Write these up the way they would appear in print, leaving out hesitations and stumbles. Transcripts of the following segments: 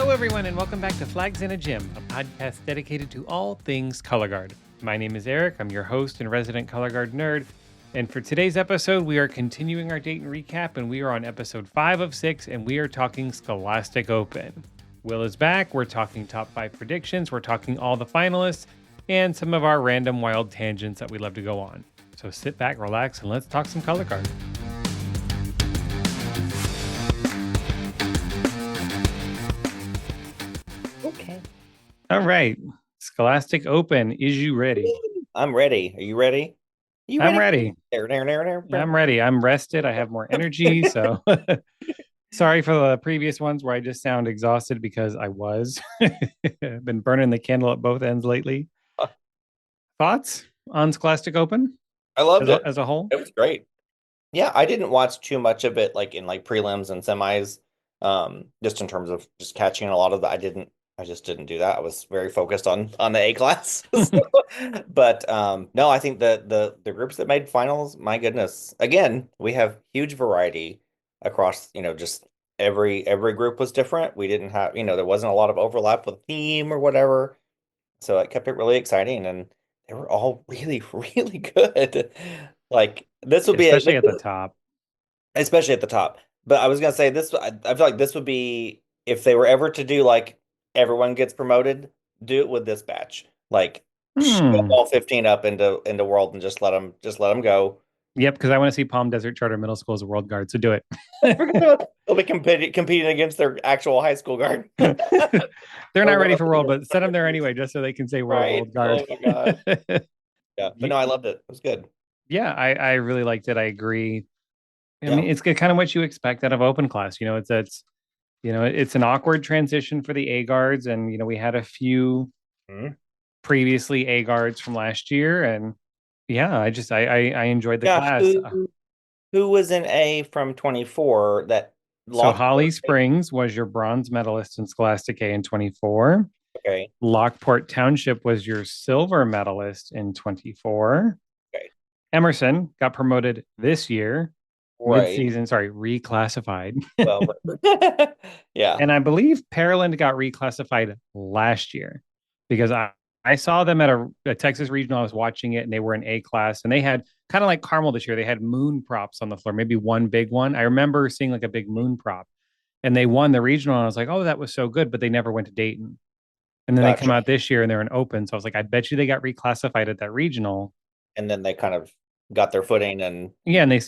Hello, everyone, and welcome back to Flags in a Gym, a podcast dedicated to all things color guard. My name is Eric. I'm your host and resident color guard nerd. And for today's episode, we are continuing our Dayton recap, and we are on episode 5 of 6, and we are talking Scholastic Open. Will is back. We're talking top 5 predictions. We're talking all the finalists and some of our random wild tangents that we love to go on. So sit back, relax, and let's talk some color guard. Okay. All right. Scholastic Open. Is you ready? I'm ready. Are you ready? I'm ready. I'm I'm ready. I'm rested. I have more energy. So sorry for the previous ones where I just sound exhausted because I was. I've been burning the candle at both ends lately. Thoughts on Scholastic Open? I loved it as a whole. It was great. Yeah, I didn't watch too much of it, like in prelims and semis. Just in terms of just catching a lot of the. I just didn't do that. I was very focused on the A class. But no, I think the groups that made finals, my goodness. Again, we have huge variety across, just every group was different. We didn't have, there wasn't a lot of overlap with theme or whatever. So it kept it really exciting, and they were all really, really good. Like this would be Especially at the top. especially at the top. But I was gonna say this. I feel like this would be if they were ever to do like everyone gets promoted, do it with this batch. Like shove all 15 up into world and just let them go. Yep, because I want to see Palm Desert Charter Middle School as a world guard. So do it. They'll be competing against their actual high school guard. They're not ready for world, but send them there anyway, just so they can say world guard. Oh my God. Yeah, but no, I loved it. It was good. Yeah, I really liked it. I agree. I Yeah. mean, it's kind of what you expect out of open class. It's an awkward transition for the A guards, and we had a few previously A guards from last year, and yeah, I enjoyed the class. Who was in A from 24 that So Holly Springs was your bronze medalist in Scholastic A in 24. Okay. Lockport Township was your silver medalist in 24. Okay. Emerson got promoted this year. Right. Mid-season, reclassified. Well, yeah. And I believe Pearland got reclassified last year because I saw them at a Texas regional. I was watching it, and they were in A class, and they had kind of like Carmel this year. They had moon props on the floor, maybe one big one. I remember seeing like a big moon prop, and they won the regional. And I was like, oh, that was so good, but they never went to Dayton. And then they come out this year and they're in open. So I was like, I bet you they got reclassified at that regional. And then they kind of got their footing, and yeah, and they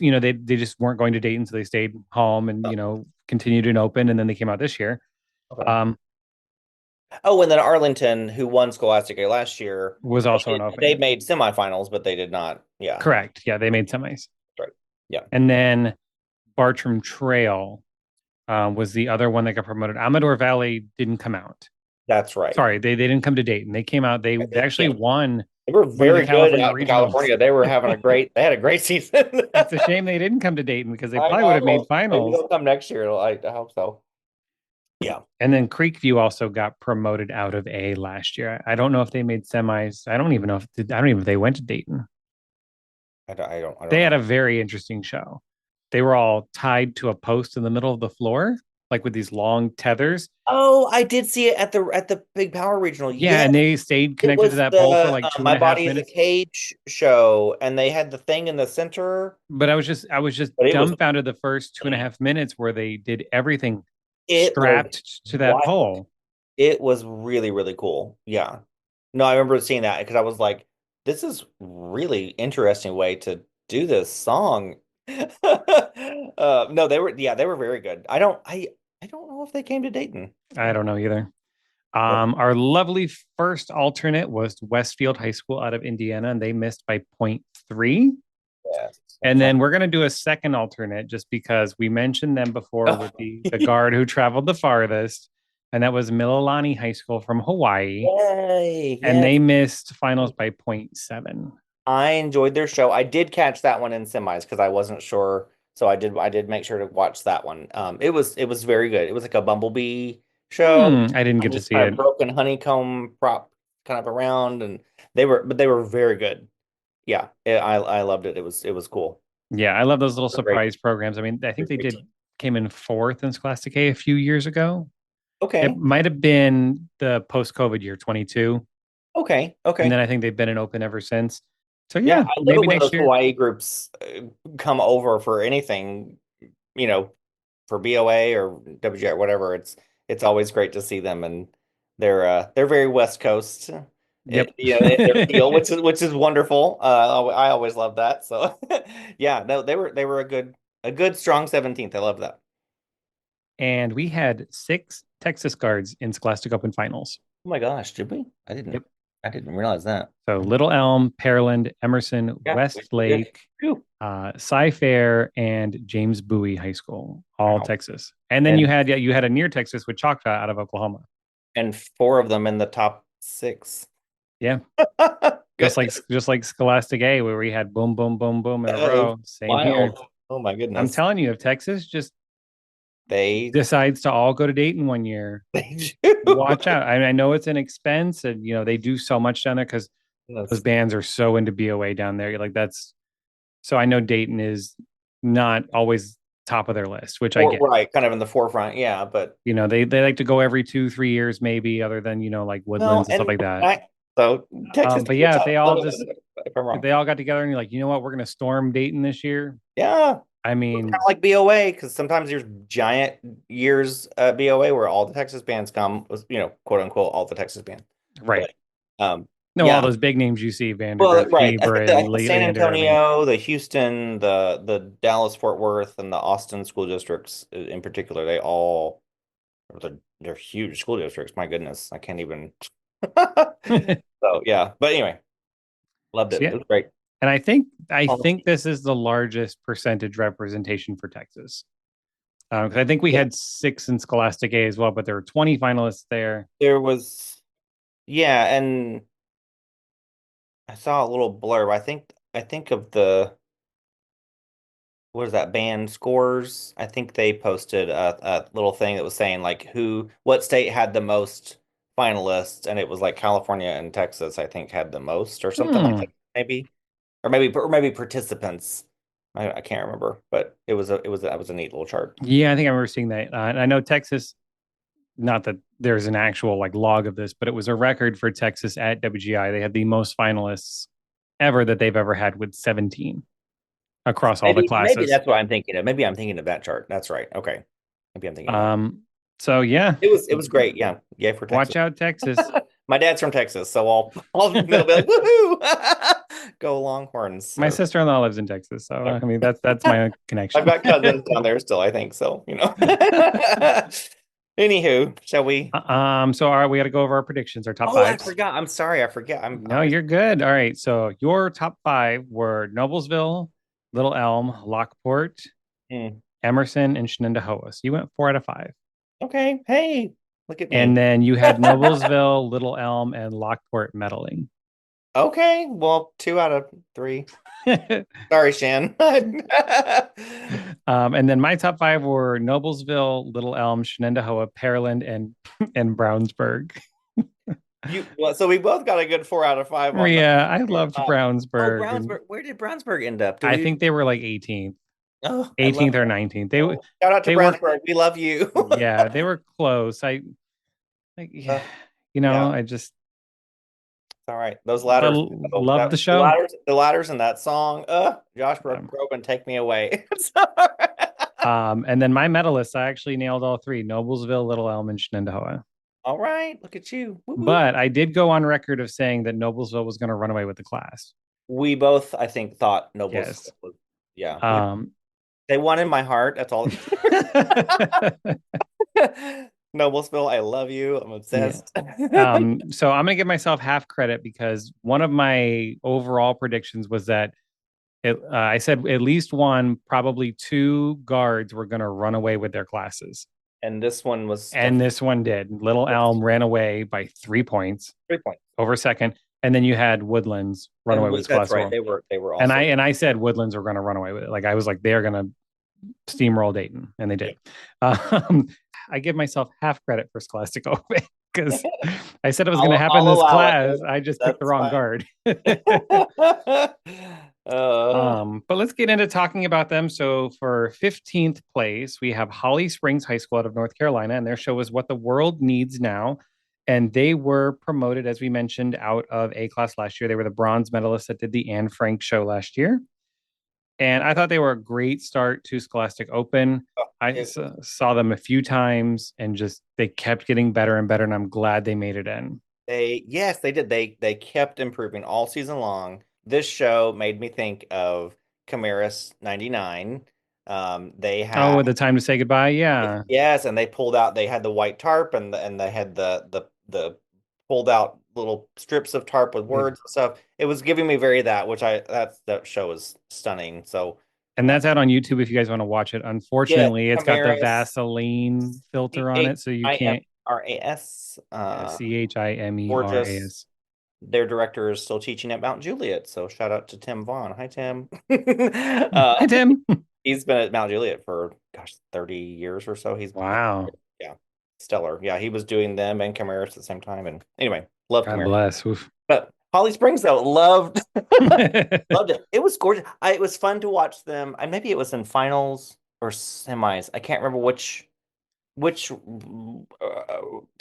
just weren't going to Dayton, so they stayed home and continued in open, and then they came out this year. Okay. And then Arlington, who won Scholastic A last year, was also an open. They made semifinals, but they did not. Yeah, correct. Yeah, they made semis. Right. Yeah, and then Bartram Trail was the other one that got promoted. Amador Valley didn't come out. That's right. Sorry, they didn't come to Dayton. They came out. They actually won. They were very good out in California. They were having they had a great season. It's a shame they didn't come to Dayton because they probably would have made finals. Maybe they'll come next year. I hope so. Yeah. And then Creekview also got promoted out of A last year. I don't know if they made semis. I don't even know if they went to Dayton. I don't they had a very interesting show. They were all tied to a post in the middle of the floor, like with these long tethers. Oh, I did see it at the Big Power Regional. Yeah, and they stayed connected to that pole for like 2.5 minutes. My Body is a Cage show, and they had the thing in the center. But I was just dumbfounded the first 2.5 minutes where they did everything strapped to that pole. It was really, really cool. Yeah. No, I remember seeing that because I was like, this is really interesting way to do this song. No, they were very good. I don't know if they came to Dayton. I don't know either. Our lovely first alternate was Westfield High School out of Indiana, and they missed by 0.3. Yes. And then we're going to do a second alternate just because we mentioned them before with the guard who traveled the farthest, and that was Mililani High School from Hawaii. Yay, and they missed finals by 0.7. I enjoyed their show. I did catch that one in semis because I wasn't sure. So I did make sure to watch that one. It was very good. It was like a bumblebee show. I didn't get to see it. Broken honeycomb prop kind of around, and they were very good. Yeah, I loved it. It was cool. Yeah, I love those little surprise programs. I mean, I think they came in 4th in Scholastic A few years ago. It Okay. might have been the post-COVID year 22, Okay. and Okay. then I think they've been an open ever since. So Yeah, yeah, I love maybe it when next those year. Hawaii groups come over for anything, you know, for BOA or WGI or whatever. It's always great to see them, and they're very West Coast, Yep. their feel, which is wonderful. I always love that. So yeah, no, they were a good strong 17th. I love that. And we had 6 Texas guards in Scholastic Open finals. Oh my gosh, did we? I Yep. didn't I didn't realize that. So Little Elm, Pearland, Emerson, Yeah, we did. Westlake, Phew. Cy Fair, and James Bowie High School, all Wow. Texas. And then And you had a near Texas with Choctaw out of Oklahoma. and four of them in the top six. Yeah, Goodness. just like Scholastic A, where we had boom, boom, boom, boom in a That is row. Same here. wild. Oh my I'm goodness. telling you, if Texas just They decides to all go to Dayton one year, they do. watch out. I know it's an expense, and they do so much down there because those That's bands are so into BOA down there. Like that's so I know Dayton is not always top of their list, which I get. right, kind of in the forefront. Yeah, but They like to go every 2-3 years, maybe, other than like no, Woodlands and stuff and like that. so Texas But can be yeah, tough a little bit if I'm if wrong. they all got together and you're like, you know what, we're gonna storm Dayton this year. Yeah, I kind of mean, like BOA because sometimes there's giant years at BOA where all the Texas bands come, quote unquote, all the Texas band. right. But No, all yeah, those big names you see, well, Vandergrift, right. I think Heber, that like the San Leander, Early. Antonio, the Houston, the Dallas Fort Worth, and the Austin school districts in particular, they all they're huge school districts. My goodness, I can't even. So yeah, but anyway, loved So it. yeah, It was great. and I Um, think this is the largest percentage representation for Texas. 'Cause I think we yeah, had 6 in Scholastic A as well, but there were 20 finalists there. there was, yeah, and I saw a little blurb. I think of the what is that band scores? I think they posted a little thing that was saying like what state had the most finalists, and it was like California and Texas, I think, had the most or something like Hmm. that, maybe, or maybe participants. I can't remember, but that was a neat little chart. Yeah, I think I remember seeing that. And I know Texas, not that there's an actual like log of this, but it was a record for Texas at WGI. They had the most finalists ever that they've ever had with 17 across all the Maybe classes. that's what I'm thinking of. Maybe I'm thinking of that chart. That's right. Okay. Maybe I'm thinking of that. Um, so yeah, It was great. Yeah. Yay for Texas. watch out, Texas. My dad's from Texas, so I'll be like, woohoo! Go Longhorns. My Or sister-in-law lives in Texas, so I mean that's my I've connection. got cousins down there still, I think. So. Anywho, shall we? So all right, we got to go over our predictions, our top Oh, I fives. forgot. I'm sorry. I forget. I'm No, always you're good. All right, so your top five were Noblesville, Little Elm, Lockport, Hmm. Emerson, and Shenandoah. So you went 4 out of 5. Okay. Hey, look at And me. then you had Noblesville, Little Elm, and Lockport medaling. Okay. Well, 2 out of 3. Sorry, Shan. And then my top five were Noblesville, Little Elm, Shenandoah, Pearland, and and Brownsburg. So we both got a good 4 out of 5 on that. Yeah, I loved Oh, Brownsburg, and Brownsburg. Where did Brownsburg end up? I think they were like 18th, Oh, I love 18th or 19th. Brownsburg. Shout out to They were Brownsburg. We love you. yeah, they were close. Yeah, Uh, yeah, I just it's all right. Those ladders, loved the the show. ladders in that song. Josh Um, Groban, take me away. It's all right. and then my medalists, I actually nailed all three: Noblesville, Little Elm, and Shenandoah. All right, look at you. Woo woo. But I did go on record of saying that Noblesville was going to run away with the class. We both, I think, thought Nobles Yes. was, yeah. Um, They won in my heart. That's all. Noblesville, I love you. I'm yeah. obsessed. So I'm going to give myself half credit because one of my overall predictions was that I said at least one, probably 2 guards were going to run away with their classes. And this one was And this one did. Little Elm ran away by 3 points 3 points. over second. And then you had Woodlands run away with his That's class as right. well. They were And also. I said Woodlands were going to run away with it. Like I was like, they're going to steamroll Dayton, and they did. I give myself half credit for Scholastic Open. because I said it was going to I'll, happen in I'll this allow it. class. I just picked the That's wrong fine. guard. uh, But let's get into talking about them. So for 15th place, we have Holly Springs High School out of North Carolina, and their show is What the World Needs Now. And they were promoted, as we mentioned, out of A class last year. They were the bronze medalists that did the Anne Frank show last year. And I thought they were a great start to Scholastic Open. Saw them a few times and just they kept getting better and better. And I'm glad they made it in. yes, they did. They kept improving all season long. This show made me think of Camaris 99. They Oh, had with the time to say goodbye. Yeah. yes, and they pulled out. They had the white tarp, and they had the pulled out little strips of tarp with With words and stuff. It was giving me very that, which that show is stunning. So, And uh, that's out on YouTube if you guys want to watch it. yes, Unfortunately, it's got the Camaris Vaseline filter on it, so you can't. Chimeras. Yeah, Chimeras. Gorgeous. Their director is still teaching at Mount Juliet, so shout out to Tim Vaughn. Hi, Tim. Hi, Tim. He's been at Mount Juliet for gosh, 30 years or so. He's Wow. yeah, stellar. Yeah, he was doing them and Camaras at the same time. And anyway, love God Camaras. bless. Oof. But Holly Springs though, loved loved it. It was gorgeous. It was fun to watch them. Maybe it was in finals or semis. I can't remember which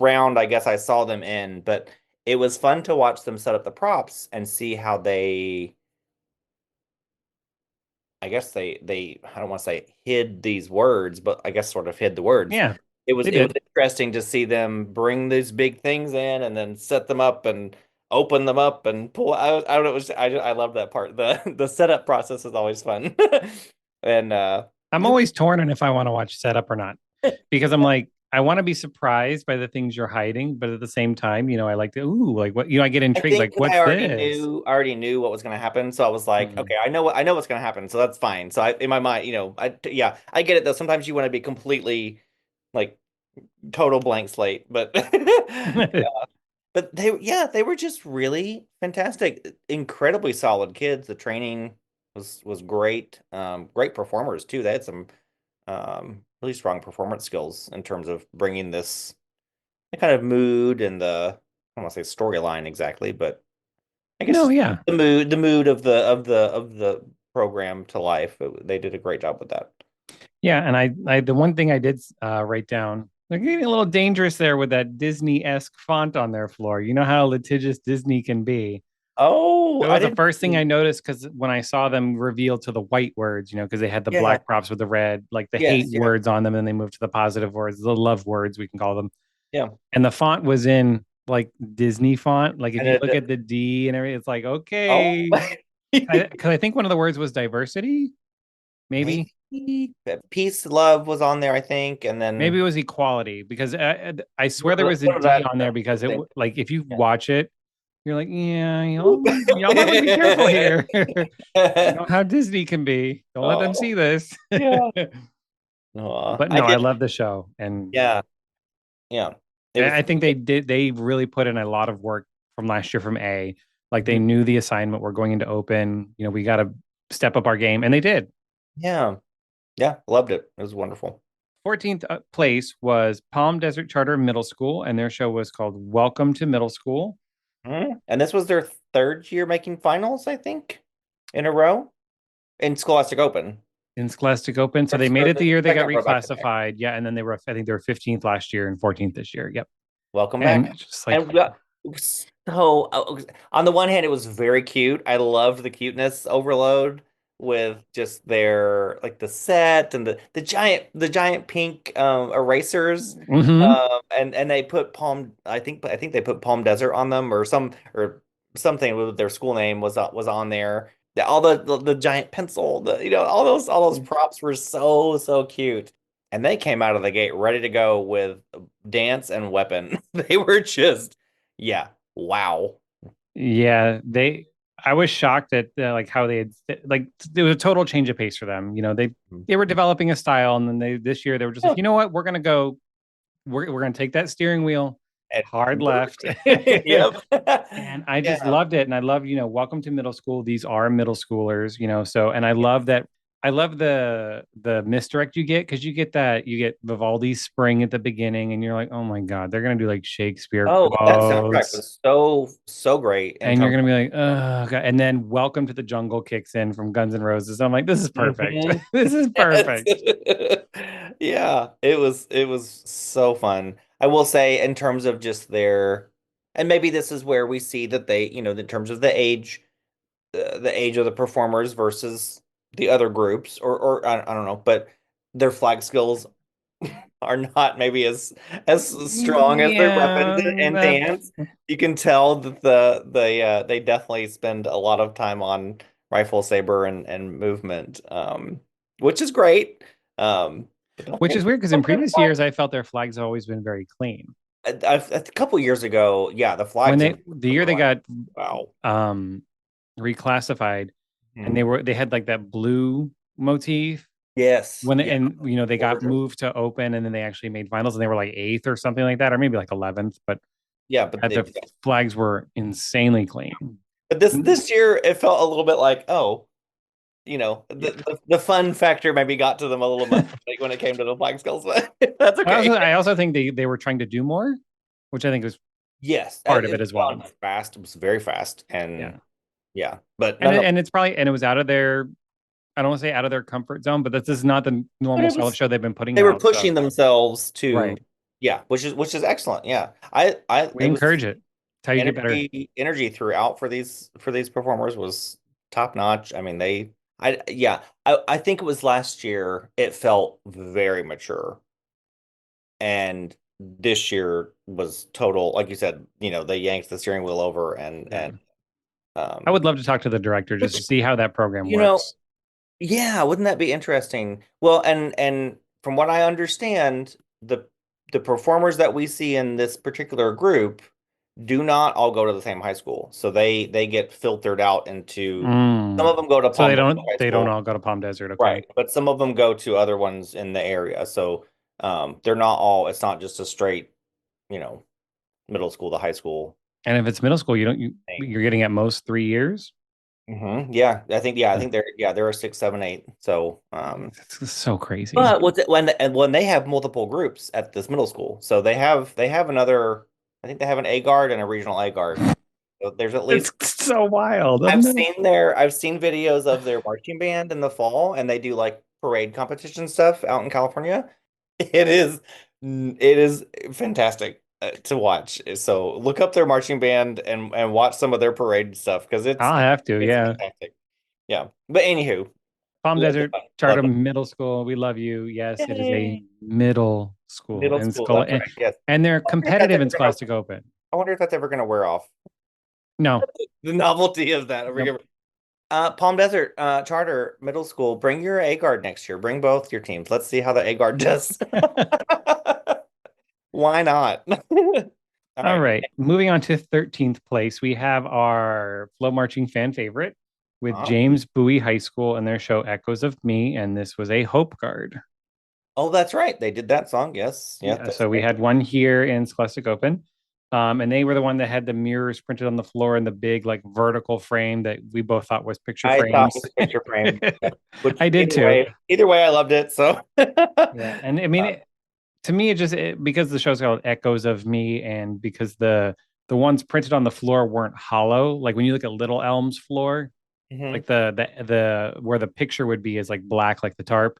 round I guess I saw them in, but it was fun to watch them set up the props and see how they I guess they I don't want to say hid these words, but I guess sort of hid the words. Yeah, It was they it was did. interesting to see them bring these big things in and then set them up and open them up and pull. I don't know. I love that part. The setup process is always fun. And I'm always torn on if I want to watch setup or not because I'm like, I want to be surprised by the things you're hiding, but at the same time, I like to, ooh, like what, I get I intrigued. think Like, because what's this? I already knew what was going to happen, so I was like, Hmm. okay, I know what's going to happen, so that's fine. So in my mind, yeah, I get it though. Sometimes you want to be completely like total blank slate, but but they were just really fantastic, incredibly solid kids. The training was great. Great performers too. They had some really strong performance skills in terms of bringing this the kind of mood and I don't want to say storyline exactly, but I guess No, just yeah. the mood of the program to life. They did a great job with that. Yeah. And the one thing I did write down, they're getting a little dangerous there with that Disney-esque font on their floor. You know how litigious Disney can be. Oh, That I was the didn't. first thing I noticed because when I saw them reveal to the white words, because they had the Yeah. black props with the red, like the hate Yes. Yeah. words on them, and then they moved to the positive words, the love words, we can call them. Yeah. And the font was in like Disney font. Like if And you look at the D and everything, it's like, oh, okay. Because I think one of the words was diversity, maybe maybe. peace, love was on there, I think, and Maybe then it was equality because I swear there was a what of D that. on there because Thing. like if you Yeah. watch it, you're like, yeah, y'all might want to be careful here. You know how Disney can be. Don't let them see Oh, this. yeah. Oh, But I no, I did. love the show, and Yeah. Yeah. It was. I think they did. They really put in a lot of work from last year from A. Like they Mhm. knew the assignment. We're going into open. We got to step up our game, and they did. Yeah. Yeah. Loved it. It was wonderful. 14th place was Palm Desert Charter Middle School, and their show was called Welcome to Middle School And this was their third year making finals, I think, in a row in Scholastic Open. in Scholastic Open. So Or, they made or it the the year they got second row back to back. reclassified. Yeah, and then I think they were 15th last year and 14th this year. Yep. Welcome And back. just like, And so on the one hand, it was very cute. I loved the cuteness overload with just their like the set and the giant pink erasers. mhm. And they put I think they put Palm Desert on them or something with their school name was on there. All the giant pencil, all those props were so cute. And they came out of the gate ready to go with dance and weapon. They were just, yeah, wow. Yeah, I was shocked at like how they had like it was a total change of pace for them. They were developing a style, and then this year they were just like, Yeah. you know what, we're gonna take that steering wheel And hard left. yep. And I just Yeah. loved it. And I love, welcome to middle school. These are middle schoolers, so, and I love that I love the misdirect you get because you get Vivaldi's Spring at the beginning, and you're like, oh my God, they're gonna do like Shakespeare Oh, that soundtrack quotes, was so great in and you're terms gonna of be like, oh God. And then Welcome to the Jungle kicks in from Guns N' Roses. I'm like, this is perfect. Mhm. This is Yes. perfect. Yeah, it was so fun. I will say in terms of just their, and maybe this is where we see that they, in terms of the age of the performers versus the other groups, or I don't know, but their flag skills are not maybe as strong as their weapons Yeah, and that dance. You can tell that they definitely spend a lot of time on rifle, saber, and movement, which is great. But don't which forget, is weird because in don't forget the previous flag. years I felt their flags have always been very clean. A couple years ago, yeah, the When flags they in the year were they like, got wow. um reclassified and Mhm. they had like that blue motif Yes, when yeah, and they got gorgeous. moved to open and then they actually made finals and they were like eighth or something like that or maybe like 11th, but Yeah, but the flags were insanely clean. this year it felt a little bit like, oh, Yeah. the fun factor maybe got to them a little much, like when it came to the flag skills, but that's okay. I also think they were trying to do more, which I think was Yes, part of it it was as well. fast. It was very fast, and Yeah. yeah, but none of. And it's probably and it was out of their I don't want to say out of their comfort zone, but this is not the But normal it style of was show they've been putting they were out. So pushing themselves to, right. yeah, which is excellent. Yeah, I We it was encourage it. It's how you get better. energy throughout for these performers was top notch. I mean, I think it was last year. It felt very mature, and this year was total, like you said, they yanked the steering wheel over, and Yeah. I um would love to talk to the director just to which, see how that program you know works. yeah, wouldn't that be interesting? Well, and from what I understand, the performers that we see in this particular group do not all go to the same high school. So they get filtered out into, some Mm. of them go to So Palm Desert High they don't School, all go to Palm Desert, okay. right? But some of them go to other ones in the area. So they're not all, it's not just a straight, you know, middle school to high school And if it's middle school, thing. you're getting at most 3 years. Yeah, I think they're a 6, 7, 8. So It's so crazy. but when they have multiple groups at this middle school, so they have another, I think they have an A guard and a regional A guard. So there's at It's least, so wild. I've seen videos of their marching band in the fall, and they do like parade competition stuff out in California. It is fantastic to watch. So look up their marching band and watch some of their parade stuff because it's I'll have to, it's yeah. fantastic. Yeah, but anywho, Palm love the Desert fun, love the Charter Middle School. We love you. Yes, it is a yay. middle school Middle and school. That's right. Yes. and they're I wonder if that's competitive in ever gonna. Scholastic Open. I wonder if that's ever gonna wear off. No, The novelty of that. nope. Palm Desert Charter Middle School. Bring your A guard next year. Bring both your teams. Let's see how the A guard does. Why not? All All right. right. Moving on to 13th place, we have our flow marching fan favorite with Uh-huh. James Bowie High School and their show Echoes of Me. And this was a Hope Guard. Oh, that's right. They did that song. Yes. Yeah. Yeah. That's So we right. had one here in Scholastic Open. And they were the one that had the mirrors printed on the floor and the big, like, vertical frame that we both thought was picture I thought it frames. was picture frame. Yeah. Which I did either too. way, either way, I loved it. So. Yeah. And I mean, to me, because the show's called Echoes of Me and because the ones printed on the floor weren't hollow. Like when you look at Little Elm's floor, Mhm. like the where the picture would be is like black, like the tarp.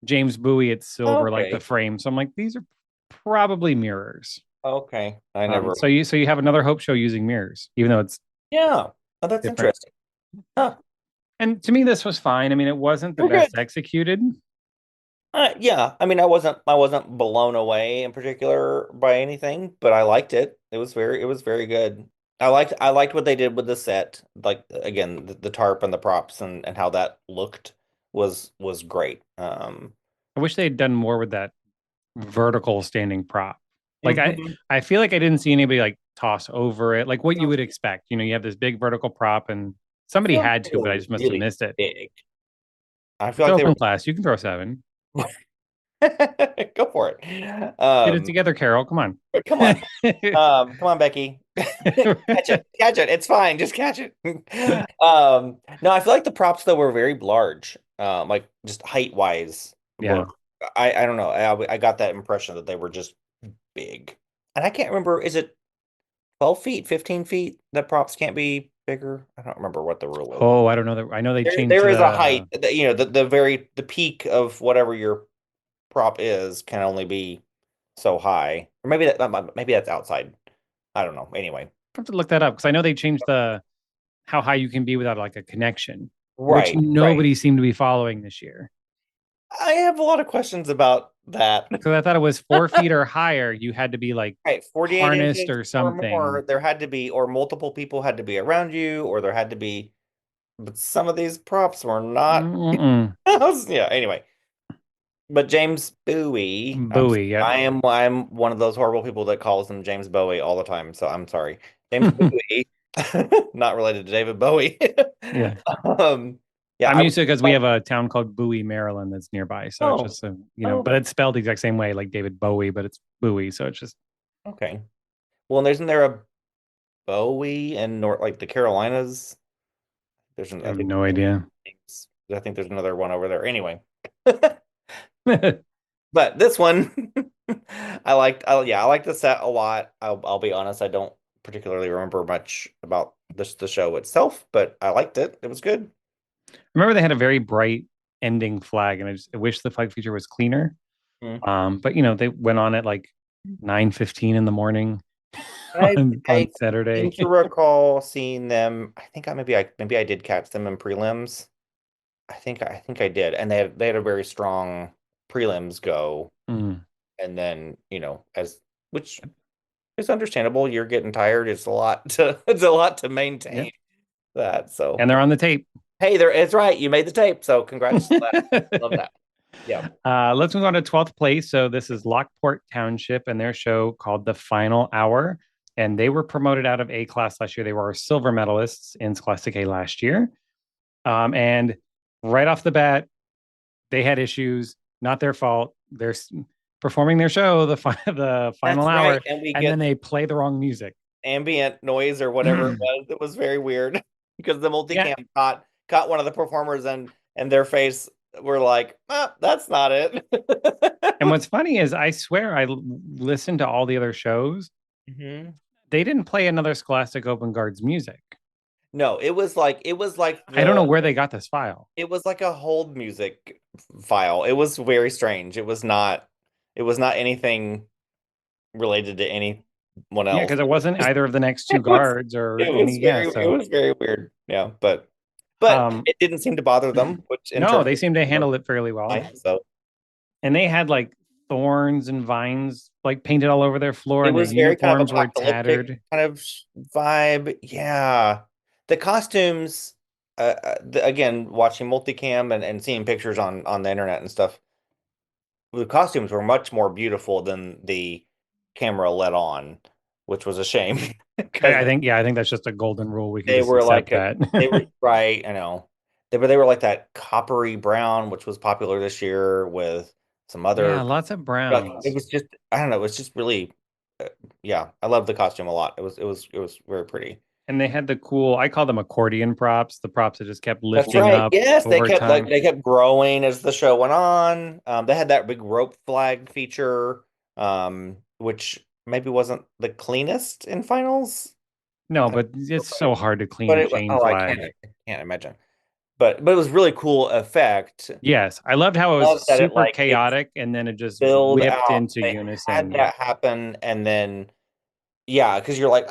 James Bowie, it's silver, like the Okay. frame. So I'm like, these are probably mirrors. Okay. I never. So you have another Hope show using mirrors, even though it's Yeah. Oh, that's different. interesting. Huh. And to me, this was fine. I mean, it wasn't the We're good. best executed. Yeah, I mean, I wasn't blown away in particular by anything, but I liked it. It was very good. I liked what they did with the set. Like, again, the tarp and the props, and how that looked was great. I wish they had done more with that vertical standing prop. Like Mhm. I feel like I didn't see anybody like toss over it, like what you would expect. You have this big vertical prop, and I somebody feel like had they to, but I were just must have really missed it. big. I feel It's like they open were. class. You can throw seven. Go for it. Get it together, Carol. Come on. But come on. Come on, Becky. Catch it. Catch it. It's fine. Just catch it. No, I feel like the props though were very large. like just height wise Yeah. were I don't know. I got that impression that they were just big. And I can't remember, is it 12 feet, 15 feet that props can't be bigger? I don't remember what the rule is. Oh, I don't know that. I know they changed There is a the. height that, the peak of whatever your prop is can only be so high. Or maybe that's outside. I don't know. Anyway. I have to look that up because I know they changed the how high you can be without like a connection, which Right, right. nobody seemed to be following this year. I have a lot of questions about that. Because I thought it was 4 feet or higher, you had to be like Right, 48 harnessed inches or or something. more, there had to be, or multiple people had to be around you, or there had to be, but some of these props were not. Mm-mm. Yeah, anyway. But James Bowie, Bowie, yep. I'm one of those horrible people that calls him James Bowie all the time, so I'm sorry. James Bowie, not related to David Bowie. Yeah. Um, yeah, I'm I used was to it because we like, have a town called Bowie, Maryland that's nearby. So it's oh, just, a, oh, but it's spelled the exact same way, like David Bowie, but it's Bowie. So it's just, okay. Well, and isn't there a Bowie in North, like the Carolinas? I I have think no idea. there's another one over there. Anyway, but this one, I like the set a lot. I'll be honest, I don't particularly remember much about the show itself, but I liked it. It was good. Remember they had a very bright ending flag, and I wish the flag feature was cleaner. Mm. But they went on at like 9:15 in the morning I on I seem Saturday. to recall seeing them. I think maybe I did catch them in prelims. I think I did, and they had a very strong prelims go, Mm. and then as which is understandable. You're getting tired. It's a lot to it's a lot to Yeah. maintain that. So And they're on the tape. hey, there it's right. You made the tape, so congrats on that. Love that. Yeah. Let's move on to 12th place. So this is Lockport Township and their show called The Final Hour. And they were promoted out of A class last year. They were silver medalists in Scholastic A last year. And right off the bat, they had issues, not their fault. They're performing their show, the final That's right. hour, And we and then get they play the wrong music. ambient noise or whatever it was. It was very weird because the Yeah. multicam caught one of the performers and their face were like, ah, that's not it. And what's funny is I swear listened to all the other shows. Mhm. They didn't play another Scholastic Open Guards music. No, it was like I don't know where they got this file. it was like a hold music file. It was very strange. It was not anything related to anyone Yeah, else. because it wasn't either of the next two It was guards or it was any. Yeah, very it so was very weird. Yeah, but um, it didn't seem to bother them, which in no, terms they of seem to handle it fairly well. so And they had like thorns and vines like painted all over their floor, it and their was very kind of uniforms were apocalyptic tattered. kind of vibe. Yeah. The costumes, again, watching multicam and seeing pictures on the internet and stuff, the costumes were much more beautiful than the camera let on, which was a shame because I think, yeah, I think that's just a golden rule. We can they just were accept like that. they were right, I know. They were like that coppery brown, which was popular this year with some Yeah, other lots of like it browns. was just I don't know, it was just really yeah, I love the costume a lot. It was very pretty. And they had the cool, I call them accordion props, the props that just kept That's lifting right. up Yes, over time. they kept growing as the show went on. They had that big rope flag feature, which maybe wasn't the cleanest in finals. No, I don't but it's know, so hard to clean but a it chain oh flag. I can't imagine. But it was really cool effect. Yes, I loved how it was Love that super it chaotic and then it just build whipped out. into They unison. had Yeah. that happen, and then yeah, because you're like,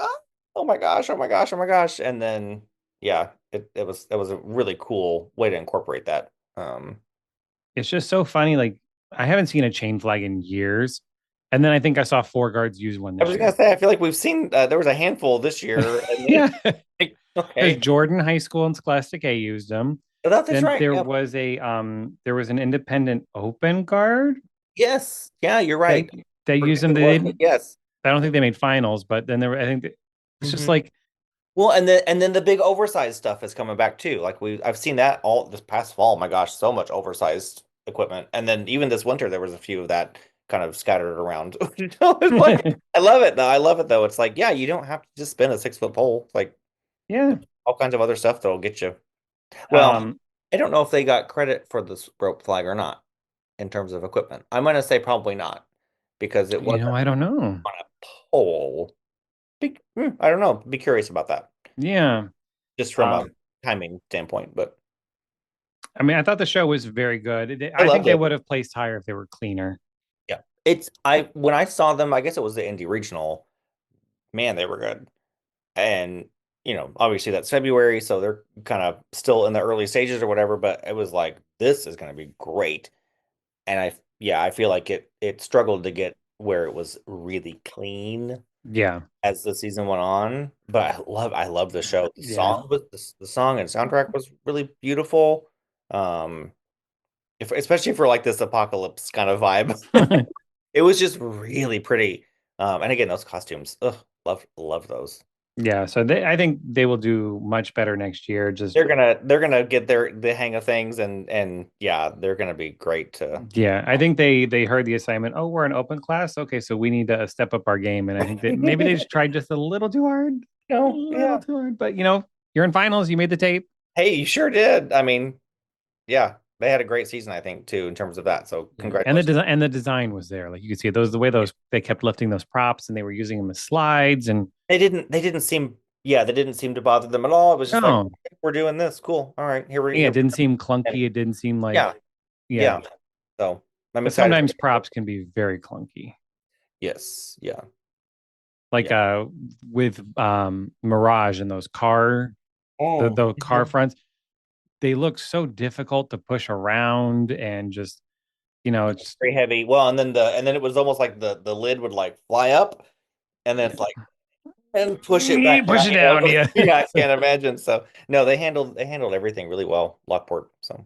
oh my gosh, oh my gosh, oh my gosh, and then yeah, it was a really cool way to incorporate that. It's just so funny. Like, I haven't seen a chain flag in years. And then I think I saw four guards use one I this was gonna year. say, I feel like we've seen there was a handful this year, and Yeah. like, Because okay, Jordan High School and Scholastic A used them. oh, that's Then right. Yep. there was an independent open guard Yes. Yeah, you're that right. that used Forget them. who it They was, but didn't yes. I don't think they made finals, but then there were I think it's just Hmm. like Well, and then the big oversized stuff is coming back too. Like I've seen that all this past fall. My gosh, so much oversized equipment. And then even this winter, there was a few of that kind of scattered around. It's like I love it though. I love it though. It's like, yeah, you don't have to just spin a 6 foot pole. Like yeah. all kinds of other stuff that'll get you. Well, Um I don't know if they got credit for the rope flag or not in terms of equipment. I'm going to say probably not because it wasn't I don't know. on a pole. I don't know. Be curious about that Yeah. just from a Um, timing standpoint. But I mean, I thought the show was very good. I I think loved they it. would have placed higher if they were cleaner. Yeah. I when I saw them, I guess it was the indie regional. Man, they were good. And obviously that's February, so they're kind of still in the early stages or whatever, but it was like this is going to be great. And I feel like it struggled to get where it was really clean Yeah. as the season went on, but I love the show. The Yeah. song was the song and soundtrack was really beautiful. Um if, especially for like this apocalypse kind of vibe. It was just really pretty. And again, those costumes, ugh, love those. Yeah. So I think they will do much better next year. Just They're gonna get the hang of things, and yeah, they're gonna be great to. yeah, I think they heard the assignment. Oh, we're an open class. Okay, so we need to step up our game. And I think that maybe they just tried just a little too hard, a No, little yeah. too hard. But you're in finals. You made the tape. Hey, you sure did. I mean, yeah, they had a great season, I think, too, in terms of that. So Yeah, and congratulations. the design was there. Like you could see those the way those they kept lifting those props and they were using them as slides and They didn't seem, yeah, they didn't seem to bother them at all. It was just like, no, okay, we're doing this. Cool. All right, yeah, it here we didn't go. seem And clunky. It didn't seem like yeah, yeah. yeah. So I'm But excited for sometimes it. props can be very clunky. Yes. Yeah. Like Yeah. with Mirage and those Oh, the car fronts, they look so difficult to push around and just it's very heavy. Well, and then it was almost like the lid would like fly up and then it's like and push it back down. push it down. Yeah. Yeah, I can't imagine. So no, they handled everything really well, Lockport. So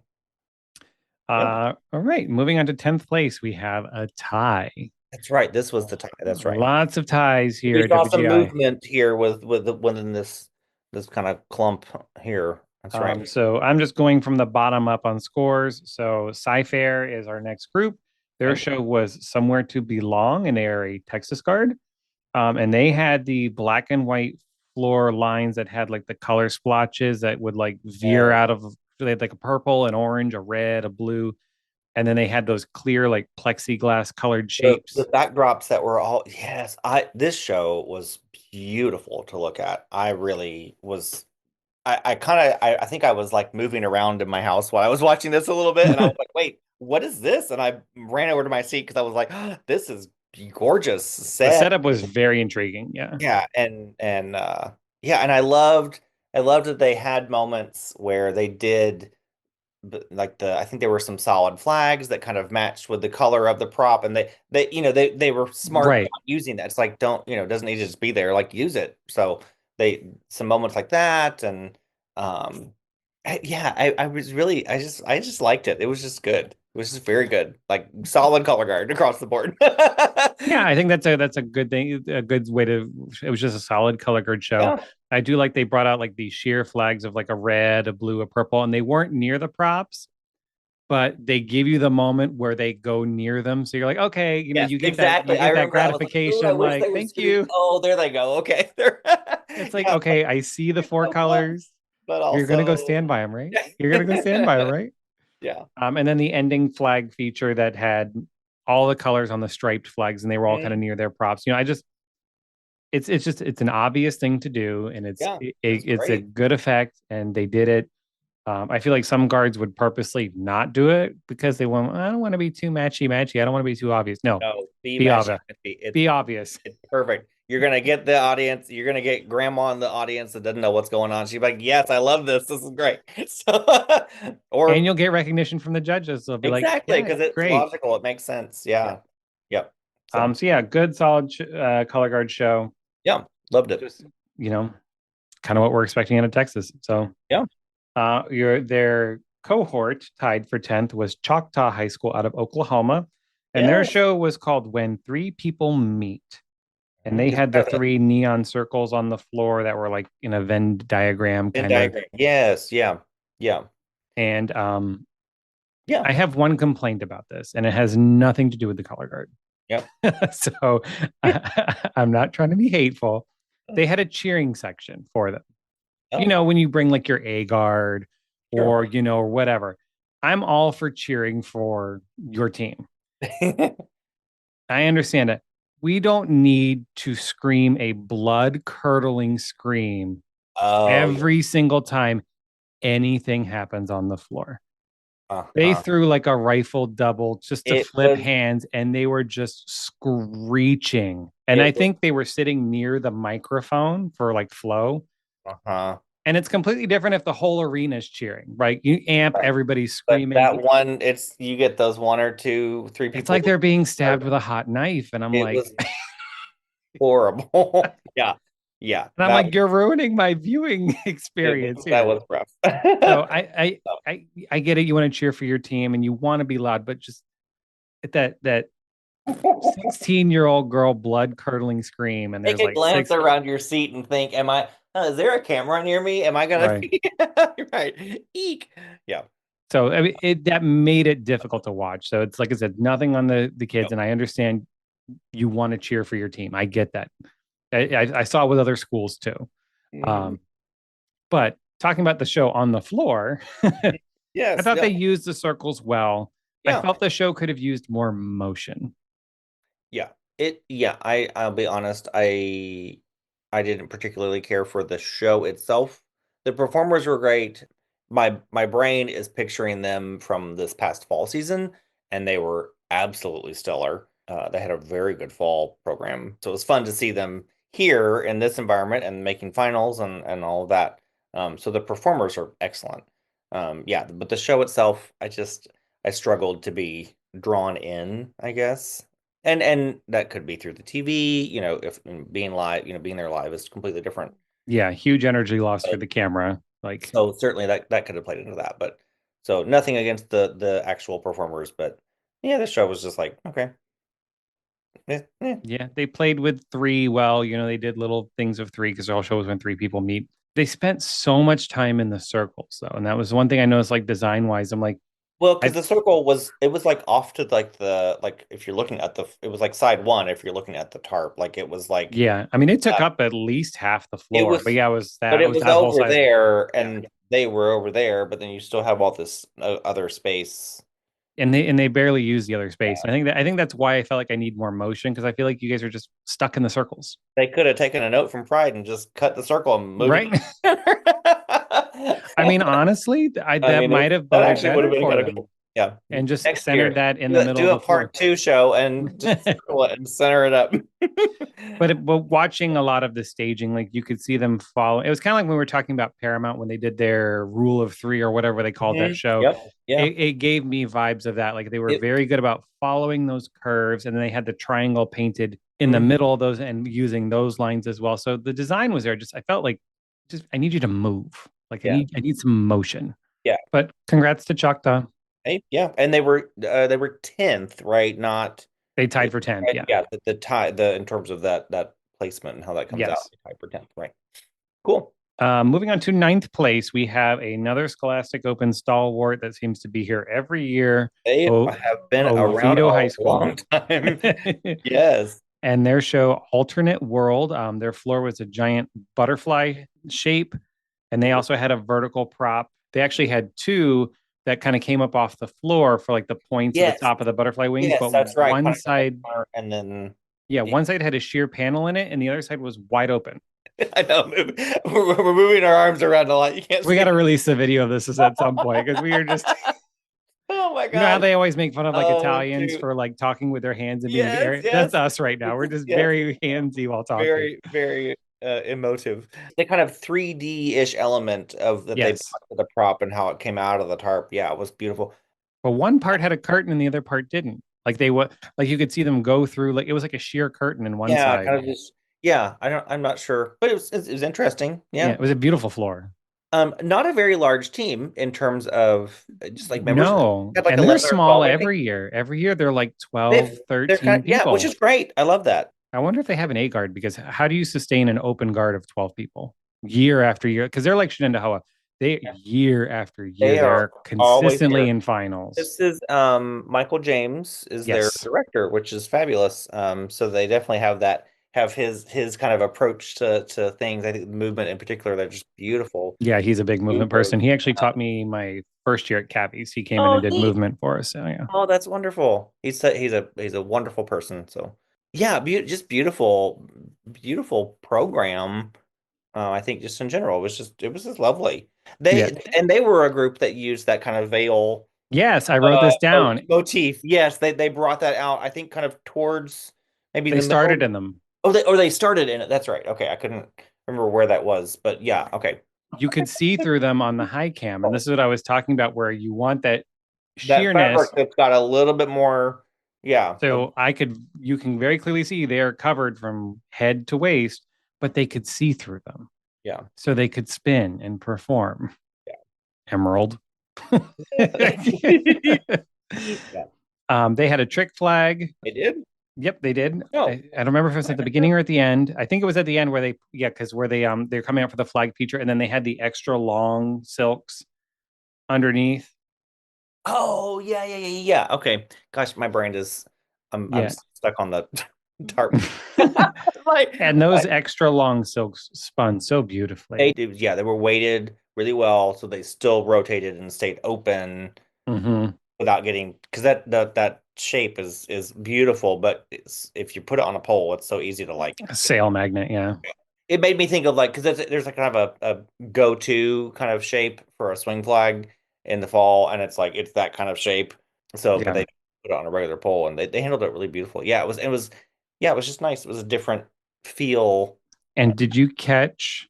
yeah, All right. Moving on to 10th place, we have a tie. that's right. This was the time. That's right. Lots of ties here We at saw some WGI. movement here within this kind of clump here. That's right. So I'm just going from the bottom up on scores. So Sci-Fair is our next group. Their Okay. show was Somewhere to Belong, and they are a Texas guard. And they had the black and white floor lines that had like the color splotches that would like veer Yeah. out of, they had like a purple, an orange, a red, a blue. And then they had those clear, like plexiglass colored The shapes. backdrops that were all, yes, this show was beautiful to look at. I really was. I kind of I think I was like moving around in my house while I was watching this a little bit, and I was The like, "Wait, what is this?" And I ran over to my seat because I was like, "This is gorgeous set." setup was very intriguing. Yeah. Yeah, and yeah, and I loved that they had moments where they did like I think there were some solid flags that kind of matched with the color of the prop, and they were smart Right. about using that. It's like don't it doesn't need to just be there, like use it. So they some moments like that, and um yeah, I was really I just liked it. It was just good. It was just very good, like solid color guard across the board. Yeah, I think that's a good thing, a good way to. It was just a solid color guard show. Yeah, I do like they brought out like these sheer flags of like a red, a blue, a purple, and they weren't near the props, but they give you the moment where they go near them. So you're like, okay, yes, you exactly. I get that remember I was like, "Ooh, I gratification. wish Like, they would thank scoot." you. Oh, there they go. Okay, there. It's like, Yeah, okay, I see the four so close, colors. but You're gonna go also, stand by them, right? You're gonna go stand by them, right? yeah. And then the ending flag feature that had all the colors on the striped flags, and they were all kind of Mhm. near their props. I just it's just it's an obvious thing to do, and Yeah, it was it's a great. good effect, and they did it. I feel like some guards would purposely not do it because they want. I don't want to be too matchy matchy. I don't want to be too obvious. No, No, be be matchy. obvious. It's Be obvious, it's perfect. You're gonna get the audience. You're gonna get grandma in the audience that doesn't know what's going on. She's like, "Yes, I love this. This is great." So, and or you'll get recognition from the judges. They'll be like, exactly "Yeah, because it's great." logical. It makes sense. Yeah. Yeah. Yep. So, So yeah, good solid color guard show. yeah, loved it. Just you know, kind of what we're expecting out of Texas. So Yeah. their cohort tied for 10th was Choctaw High School out of Oklahoma. And their Yeah. show was called When Three People Meet. And they Is had the that a three neon circles on the floor that were like in a Venn diagram Venn kind of. diagram? Yes. Yeah. Yeah. And Yeah. I have one complaint about this, and it has nothing to do with the color Yep. guard. So I'm not trying to be hateful. They had a cheering section for them. Oh. When you bring like your A guard or, or whatever. I'm all for cheering for your team. Sure. I understand it. We don't need to scream a blood curdling scream Oh, yeah. every single time anything happens on the floor. They Uh-huh. threw like a rifle double just to It flip was hands and they were just screeching. And I it was think they were sitting near the microphone for like flow. uh-huh. And it's completely different if the whole arena is cheering, right? You amp, Right. everybody's But that screaming. one, it's you get those one or two, three It's people like they're being stabbed are- with a hot knife. And I'm it like, was horrible. Yeah. Yeah. and I'm like, you're ruining my viewing experience That here. was rough. So I get it. You want to cheer for your team and you want to be loud, but just that 16-year-old girl blood curdling scream, and Take there's a like glance six. around your seat and think, am I is there a camera near me? Am I gonna Right. be right? Eek. Yeah. So I mean, that made it difficult to watch. So it's like I said, nothing on the kids, Yep. and I understand you want to cheer for your team. I get that. I saw it with other schools too. Mhm. Um, but talking about the show on the floor, I Yes. thought Yeah. they used the circles well. I Yeah. felt the show could have used more motion. Yeah. I'll be honest, I didn't particularly care for the show itself. The performers were great. My brain is picturing them from this past fall season, and they were absolutely stellar. They had a very good fall program. So it was fun to see them here in this environment and making finals and all of that. So the performers are excellent. Yeah, but the show itself, I struggled to be drawn in, I guess. And that could be through the TV, if being live, being there live is completely different. Yeah, huge energy loss for But the camera. Like, so certainly that could have played into that. But so nothing against the actual performers, but yeah, this show was just like, okay. yeah, they played with three. Well, they did little things of three because all shows when three people meet. They spent so much time in the circles though, and that was one thing I noticed. Like design wise, I'm like, Well, because I the circle it was like off to like if you're looking at it was like side one if you're looking at the tarp, like it was like yeah. I mean, it took uh, up at least half the it floor, but was yeah, but it it was was that whole over side. there Yeah, and they were over there, but then you still have all this other space. and they barely use the other space. And I think that's why I felt like I need more motion because I feel like you guys are just stuck in the circles, They could have taken a note from Pride and just cut the circle and moved right? I mean, it. honestly, I that mean, might have that boded actually would have better been for kind of them cool. Yeah. and just Next centered year, that in the middle do of a the floor. part two show and just circle it and center it up. But watching a lot of the staging, like you could see them follow. It was kind of like when we were talking about Paramount when they did their Rule of Three or whatever they called that Mhm. show. Yep. Yeah. It gave me vibes of that. Like they were It, very good about following those curves, and then they had the triangle painted in the mhm. middle of those and using those lines as well. So the design was there. Just I felt like just I need you to move. Like I Yeah. need I need some motion. Yeah. But congrats to Choctaw. Hey, yeah. And they were 10th, right? Not They tied for 10th. right, Yeah. yeah, the tie the in terms of that placement and how that comes out, Yes. tie for 10th, right? Cool. Moving on to ninth place, we have another Scholastic Open stalwart that seems to be here every year. They Oh, have been around Oviedo High a School. long time. Yes. And their show, Alternate World, their floor was a giant butterfly shape. And they also had a vertical prop. They actually had two that kind of came up off the floor for like the points at the Yes. top of the butterfly wings. Yes, But that's right. one Kind of in the side, corner, and then yeah, one side had a sheer panel in it, and the other side was wide open. I know we're moving our arms around a lot. You can't We see got to it. release the video of this at some point because we are just Oh my how God. they always make fun of like Oh Italians shoot. for like talking with their hands and being Yes, very, that's yes. us right This now. We're is just yes. very handsy while talking. Very, very emotive. The kind of 3D-ish element of that they Yes. brought to the prop and how it came out of the tarp. Yeah, it was beautiful. But one part had a curtain and the other part didn't. Like they would, like you could see them go through, like it was like a sheer curtain in one Yeah, side. kind of just yeah, I'm not sure, but it was interesting. Yeah, Yeah. it was a beautiful floor. Not a very large team in terms of just like members. No, Had like and they're 11 or small 12, I think. every year. Every year they're like 12, They're 13 kind of, yeah, which people. is great. I love that. I wonder if they have an A guard because how do you sustain an open guard of 12 people year after year? Because they're like Shenandoah. They year after year, They are they're always consistently here. in finals. This is Michael James is their Yes. director, which is fabulous. So they definitely have that have his kind of approach to things. I think the movement in particular, they're just beautiful. Yeah, he's a big movement Super. person. He actually taught me my first year at Cabby's. He came in and Oh, did neat. movement for us. So yeah. Oh, that's wonderful. He's a wonderful person. So yeah, just beautiful program. I think just in general, it was just lovely. Yeah. They were a group that used that kind of veil Yes, I wrote this down. motif. Yes, they brought that out. I think kind of towards maybe They the started middle. in them. Oh, they started in it. That's right. Okay, I couldn't remember where that was, but yeah. Okay, You could see through them on the high cam. And this is what I was talking about, where you want that that fabric sheerness. that's got a little bit more. Yeah, So you can very clearly see they're covered from head to waist, but they could see through them. yeah, So they could spin and perform. Emerald. yeah. Yeah, They had a trick flag. they did. Yep, they did. No, I don't remember if it was at the beginning or at the end. I think it was at the end where because where they're coming out for the flag feature, and then they had the extra long silks underneath. oh yeah. Okay, gosh, my brain is. I'm Yeah. stuck on the tarp. Like, And those extra long silks spun so beautifully. yeah, they were weighted really well, so they still rotated and stayed open Mm-hmm. without getting because that shape is beautiful, but if you put it on a pole, it's so easy to like. A sail magnet, yeah. It made me think of like because there's like kind of a go-to kind of shape for a swing flag in the fall, and it's like it's that kind of shape. So, but Yeah. they put it on a regular pole, and they handled it really beautiful. Yeah, yeah, it was just nice. It was a different feel. And did you catch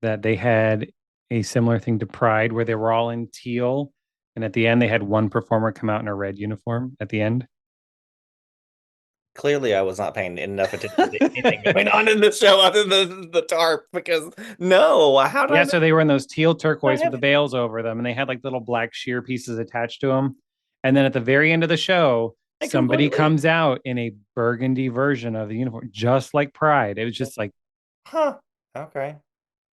that they had a similar thing to Pride where they were all in teal, and at the end they had one performer come out in a red uniform at the end? Clearly, I was not paying enough attention to anything going on in the show other than the tarp because no, how did Yeah, I so they were in those teal not turquoise with have the veils over them, and they had like little black sheer pieces attached to them. And then at the very end of the show, I somebody completely comes out in a burgundy version of the uniform, just like Pride. It was just like, huh? Okay,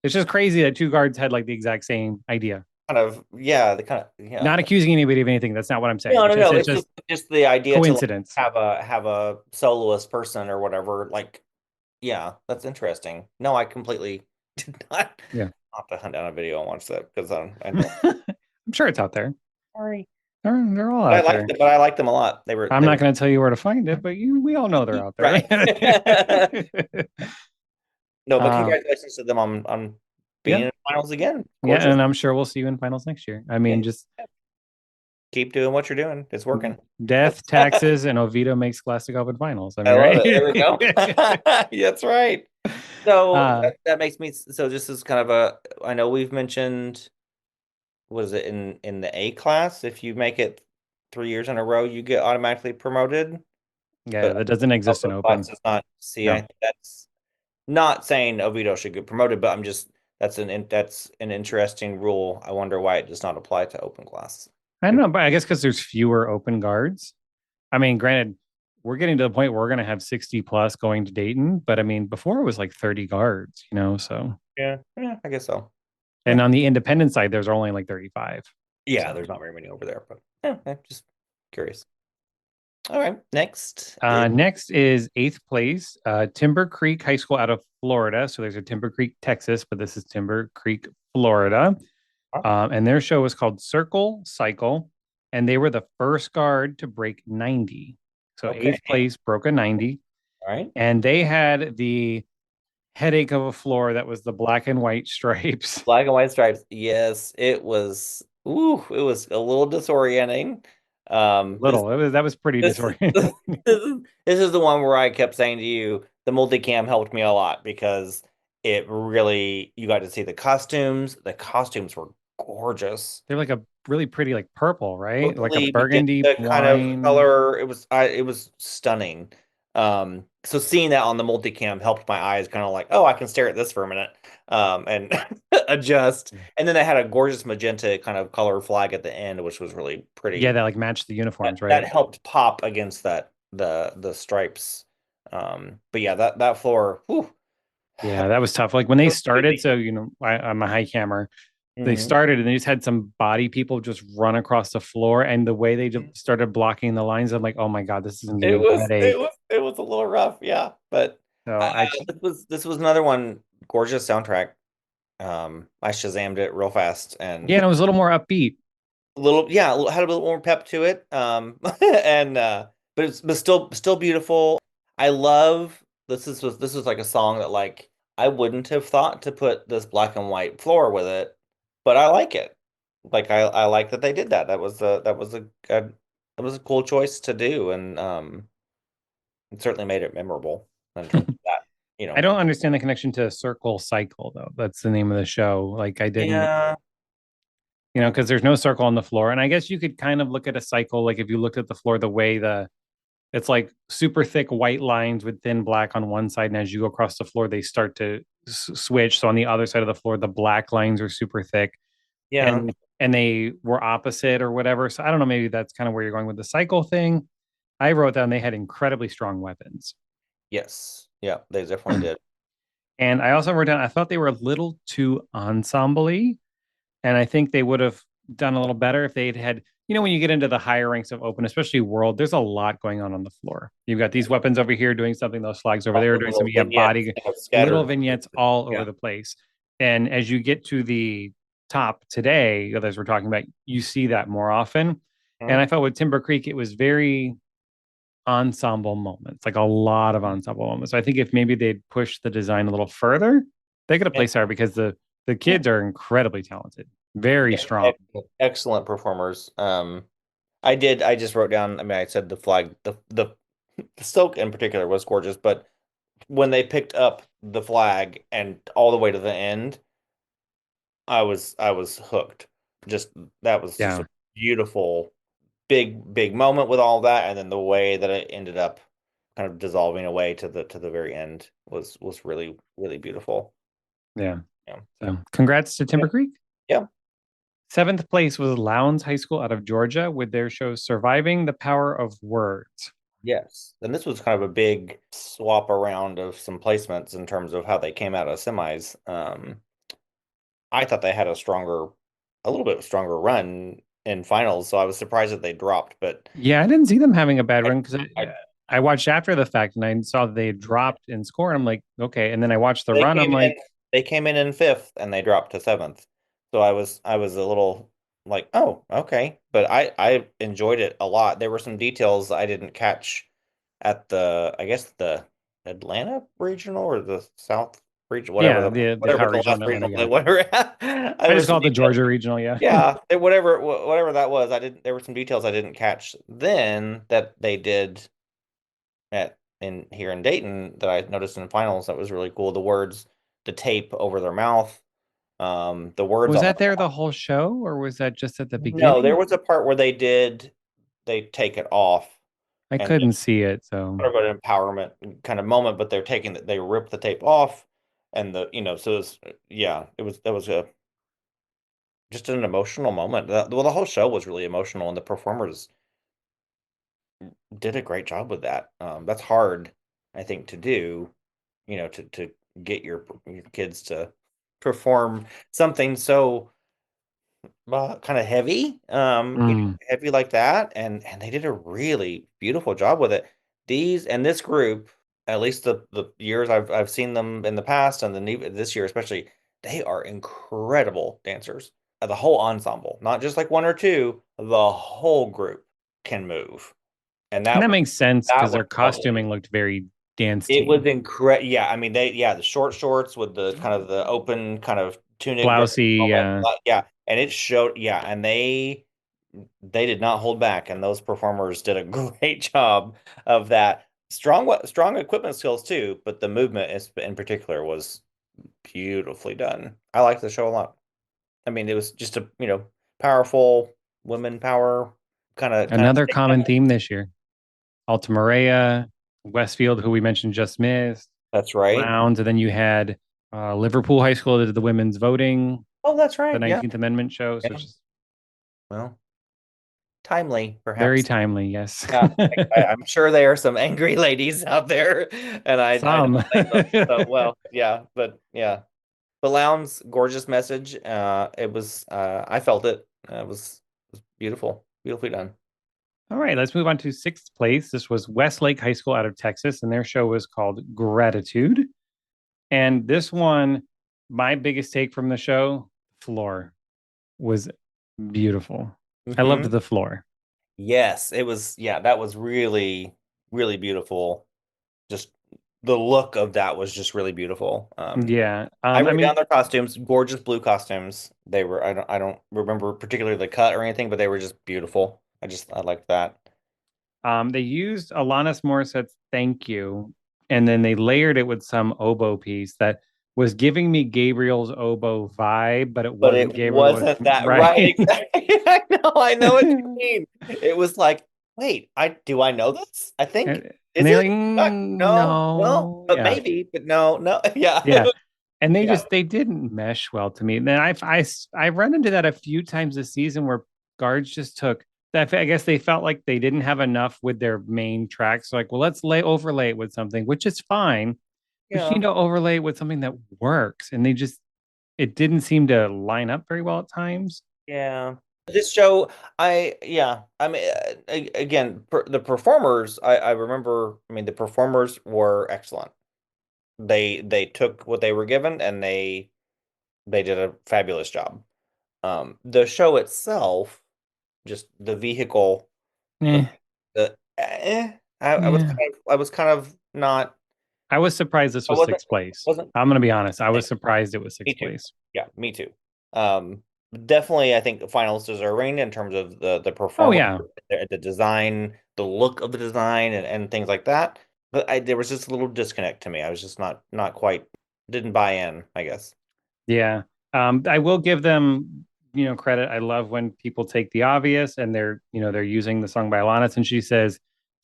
it's just crazy that two guards had like the exact same idea. kind of yeah, the kind of yeah. Not accusing anybody of anything. That's not what I'm saying. No, no, no. It's It's just just the idea to like coincidence. have a soloist person or whatever. Like, yeah, that's interesting. No, I completely did not Yeah. have to hunt down a video and watch that because I don't. I'm sure it's out there. Sorry, They're all but I out liked there. it. But I liked them a lot. I'm They not were going to tell you where to find it, but we all know they're out there. right. No, but uh, congratulations to them on being yeah. in finals again. Yeah. Gorgeous. And I'm sure we'll see you in finals next year. I mean, And just keep doing what you're doing. It's working. death, taxes, and Oviedo makes Scholastic Open finals. I I mean, love it. There we go. right? That's right. So uh, that makes me so this is kind of a I know we've mentioned was it in the A class if you make it 3 years in a row you get automatically promoted, yeah, but that doesn't exist in open class Open. does not. See, I No, think that's not saying Oviedo should get promoted, but I'm just that's an interesting rule. I wonder why it does not apply to open class. I don't know, but I guess because there's fewer open guards. I mean, granted, we're getting to the point where we're going to have 60 plus going to Dayton, but I mean, before it was like 30 guards, so. Yeah, I guess so. And on the independent side, there's only like 35. Yeah, So, there's not very many over there, but yeah, I'm just curious. All right, next. next is eighth place, Timber Creek High School out of Florida. So there's a Timber Creek, Texas, but this is Timber Creek, Florida. And their show was called Circle Cycle, and they were the first guard to break 90. So Okay. eighth place broke a 90, All right. and they had the headache of a floor that was the black and white stripes. Black and white stripes. Yes, it was. Ooh, it was a little disorienting. This That was pretty this disorienting. this is the one where I kept saying to you, the multicam helped me a lot because it really you got to see the costumes. The costumes were gorgeous. They're like a really pretty like purple, right? Like a Totally burgundy the kind of wine. color. It was stunning. So seeing that on the multicam helped my eyes kind of like, oh, I can stare at this for a minute, and adjust. And then they had a gorgeous magenta kind of color flag at the end, which was really pretty. Yeah, that like matched the uniforms, That right? helped pop against the stripes. But yeah, that floor, whew. Yeah, that was tough. Like when they started, Completely. so I'm a high cammer. They Mhm. started and they just had some body people just run across the floor, and the way they just started blocking the lines, I'm like, oh my god, this is gonna give It me a was it headache. was it was a little rough, yeah, but So I This was another one, gorgeous soundtrack. I Shazammed it real fast and yeah, and it was a little more upbeat. a little, yeah, had a little more pep to it. And but it's but still beautiful. I love this was like a song that like I wouldn't have thought to put this black and white floor with it, but I like it. Like I like that they did that. That was a cool choice to do, and it certainly made it memorable in terms of that, you I know. don't understand the connection to Circle Cycle though. That's the name of the show. Like I didn't, Yeah, because there's no circle on the floor. And I guess you could kind of look at a cycle, like if you looked at the floor, the way it's like super thick white lines with thin black on one side, and as you go across the floor, they start to switch. So on the other side of the floor, the black lines are super thick, yeah, and they were opposite or whatever. So I don't know. Maybe that's kind of where you're going with the cycle thing. I wrote down they had incredibly strong weapons. yes, yeah, they definitely did. And I also wrote down, I thought they were a little too ensemble-y. And I think they would have done a little better if they'd had, when you get into the higher ranks of open, especially world, there's a lot going on the floor. You've got these weapons over here doing something, those flags over there Also, doing little something. You have vignettes body, kind of little scattered. vignettes all over Yeah. the place. And as you get to the top today, as we're talking about, you see that more often. And Mhm. I felt with Timber Creek, it was very ensemble moments, like a lot of ensemble moments. So I think if maybe they'd pushed the design a little further, they could have And placed higher because the yeah, kids are incredibly talented, very yeah, strong. excellent performers. I just wrote down, I mean, I said the flag, the silk in particular was gorgeous, but when they picked up the flag and all the way to the end, I was hooked. Just that was just Yeah, a beautiful, big moment with all that, and then the way that it ended up kind of dissolving away to the very end was really beautiful. yeah. Yeah. So congrats to Yeah. Timber Creek. Yeah. Seventh place was Lowndes High School out of Georgia with their show Surviving the Power of Words. Yes. And this was kind of a big swap around of some placements in terms of how they came out of semis. I thought they had a little bit stronger run in finals, so I was surprised that they dropped, but Yeah, I didn't see them having a bad I, run because I I watched after the fact and I saw they dropped in score. And I'm like, okay. And then I watched the they run. I'm came in like, they came in fifth and they dropped to seventh. So I was a little like, oh, okay. But I enjoyed it a lot. There were some details I didn't catch at I guess the Atlanta regional or the South region, yeah, the whatever power the regional last in Atlanta. regional Yeah, whatever. I There were just some call it the details. Georgia regional. Yeah. Yeah, whatever that was, I didn't. There were some details I didn't catch then that they did at in here in Dayton that I noticed in the finals that was really cool. The words, the tape over their mouth, the words Was on the that there the whole show or was that just at the no, there beginning? was a part where they take it off I and couldn't see it. So sort of an empowerment kind of moment, but they rip the tape off and so yeah, that was a just an emotional moment. Well, the whole show was really emotional and the performers did a great job with that. That's hard, I think, to do, to get your kids to perform something so kind of heavy, mm. heavy like that, and they did a really beautiful job with it. This group, at least the years I've seen them in the past, and this year especially, they are incredible dancers. The whole ensemble, not just like one or two, the whole group can move, and And that makes sense that because was their lovely. costuming looked very dance It was team. incredible. Yeah, I mean the short shorts with the kind of the open kind of tunic dress Blousy. moment. Yeah, and it showed. Yeah, and they did not hold back, and those performers did a great job of that. Strong equipment skills too, but the movement in particular was beautifully done. I liked the show a lot. I mean, it was just a powerful women power kind of Another common statement. theme this year. Alta Maria, Westfield, who we mentioned just missed, That's right. Lowndes, and then you had Liverpool High School that did the women's voting, Oh, that's the right. Yeah. 19th Amendment show. So Yeah. it's just Well, timely, very perhaps. timely, yes. Yeah, I'm sure there are some angry ladies out there, and I don't Some. blame them. So, well, yeah, but yeah, but Lowndes' gorgeous message. It was. I felt it. It was beautiful, beautifully done. All right, let's move on to sixth place. This was Westlake High School out of Texas, and their show was called Gratitude. And this one, my biggest take from the show, floor was beautiful. I loved Hmm. the floor. Yes, it was. Yeah, that was really, really beautiful. Just the look of that was just really beautiful. Yeah. I I wrote down mean, their costumes, gorgeous blue costumes. They were. I don't remember particularly the cut or anything, but they were just beautiful. I liked that. they used Alanis Morissette's "Thank You," and then they layered it with some oboe piece that was giving me Gabriel's oboe vibe, but it But wasn't it Gabriel. It was wasn't that right. right. Exactly. I know what you mean. It was like, wait, I know this? I think And is they're like, it? No, no, no, but yeah, maybe, but no, no. Yeah, yeah. And they yeah, just they didn't mesh well to me. And then I've run into that a few times this season where guards just took that. I guess they felt like they didn't have enough with their main tracks. So like, well, let's lay overlay it with something, which is fine, but you yeah, need to overlay it with something that works. And they just it didn't seem to line up very well at times. yeah. This show, yeah. I mean, again, the performers. I remember. I mean, the performers were excellent. They took what they were given and they did a fabulous job. The show itself, just the vehicle, the Eh, yeah. I was kind of not. I was surprised this I was sixth place. wasn't. I'm gonna be honest. I was surprised it was Me sixth too. place. Yeah, me too. Um, Definitely, I think the finals deserving in terms of the Oh performance, yeah. the design, the look of the design, and things like that. But there was just a little disconnect to me. I was just not quite didn't buy in, I guess. Yeah. I will give them, credit. I love when people take the obvious and they're using the song by Alanis and she says,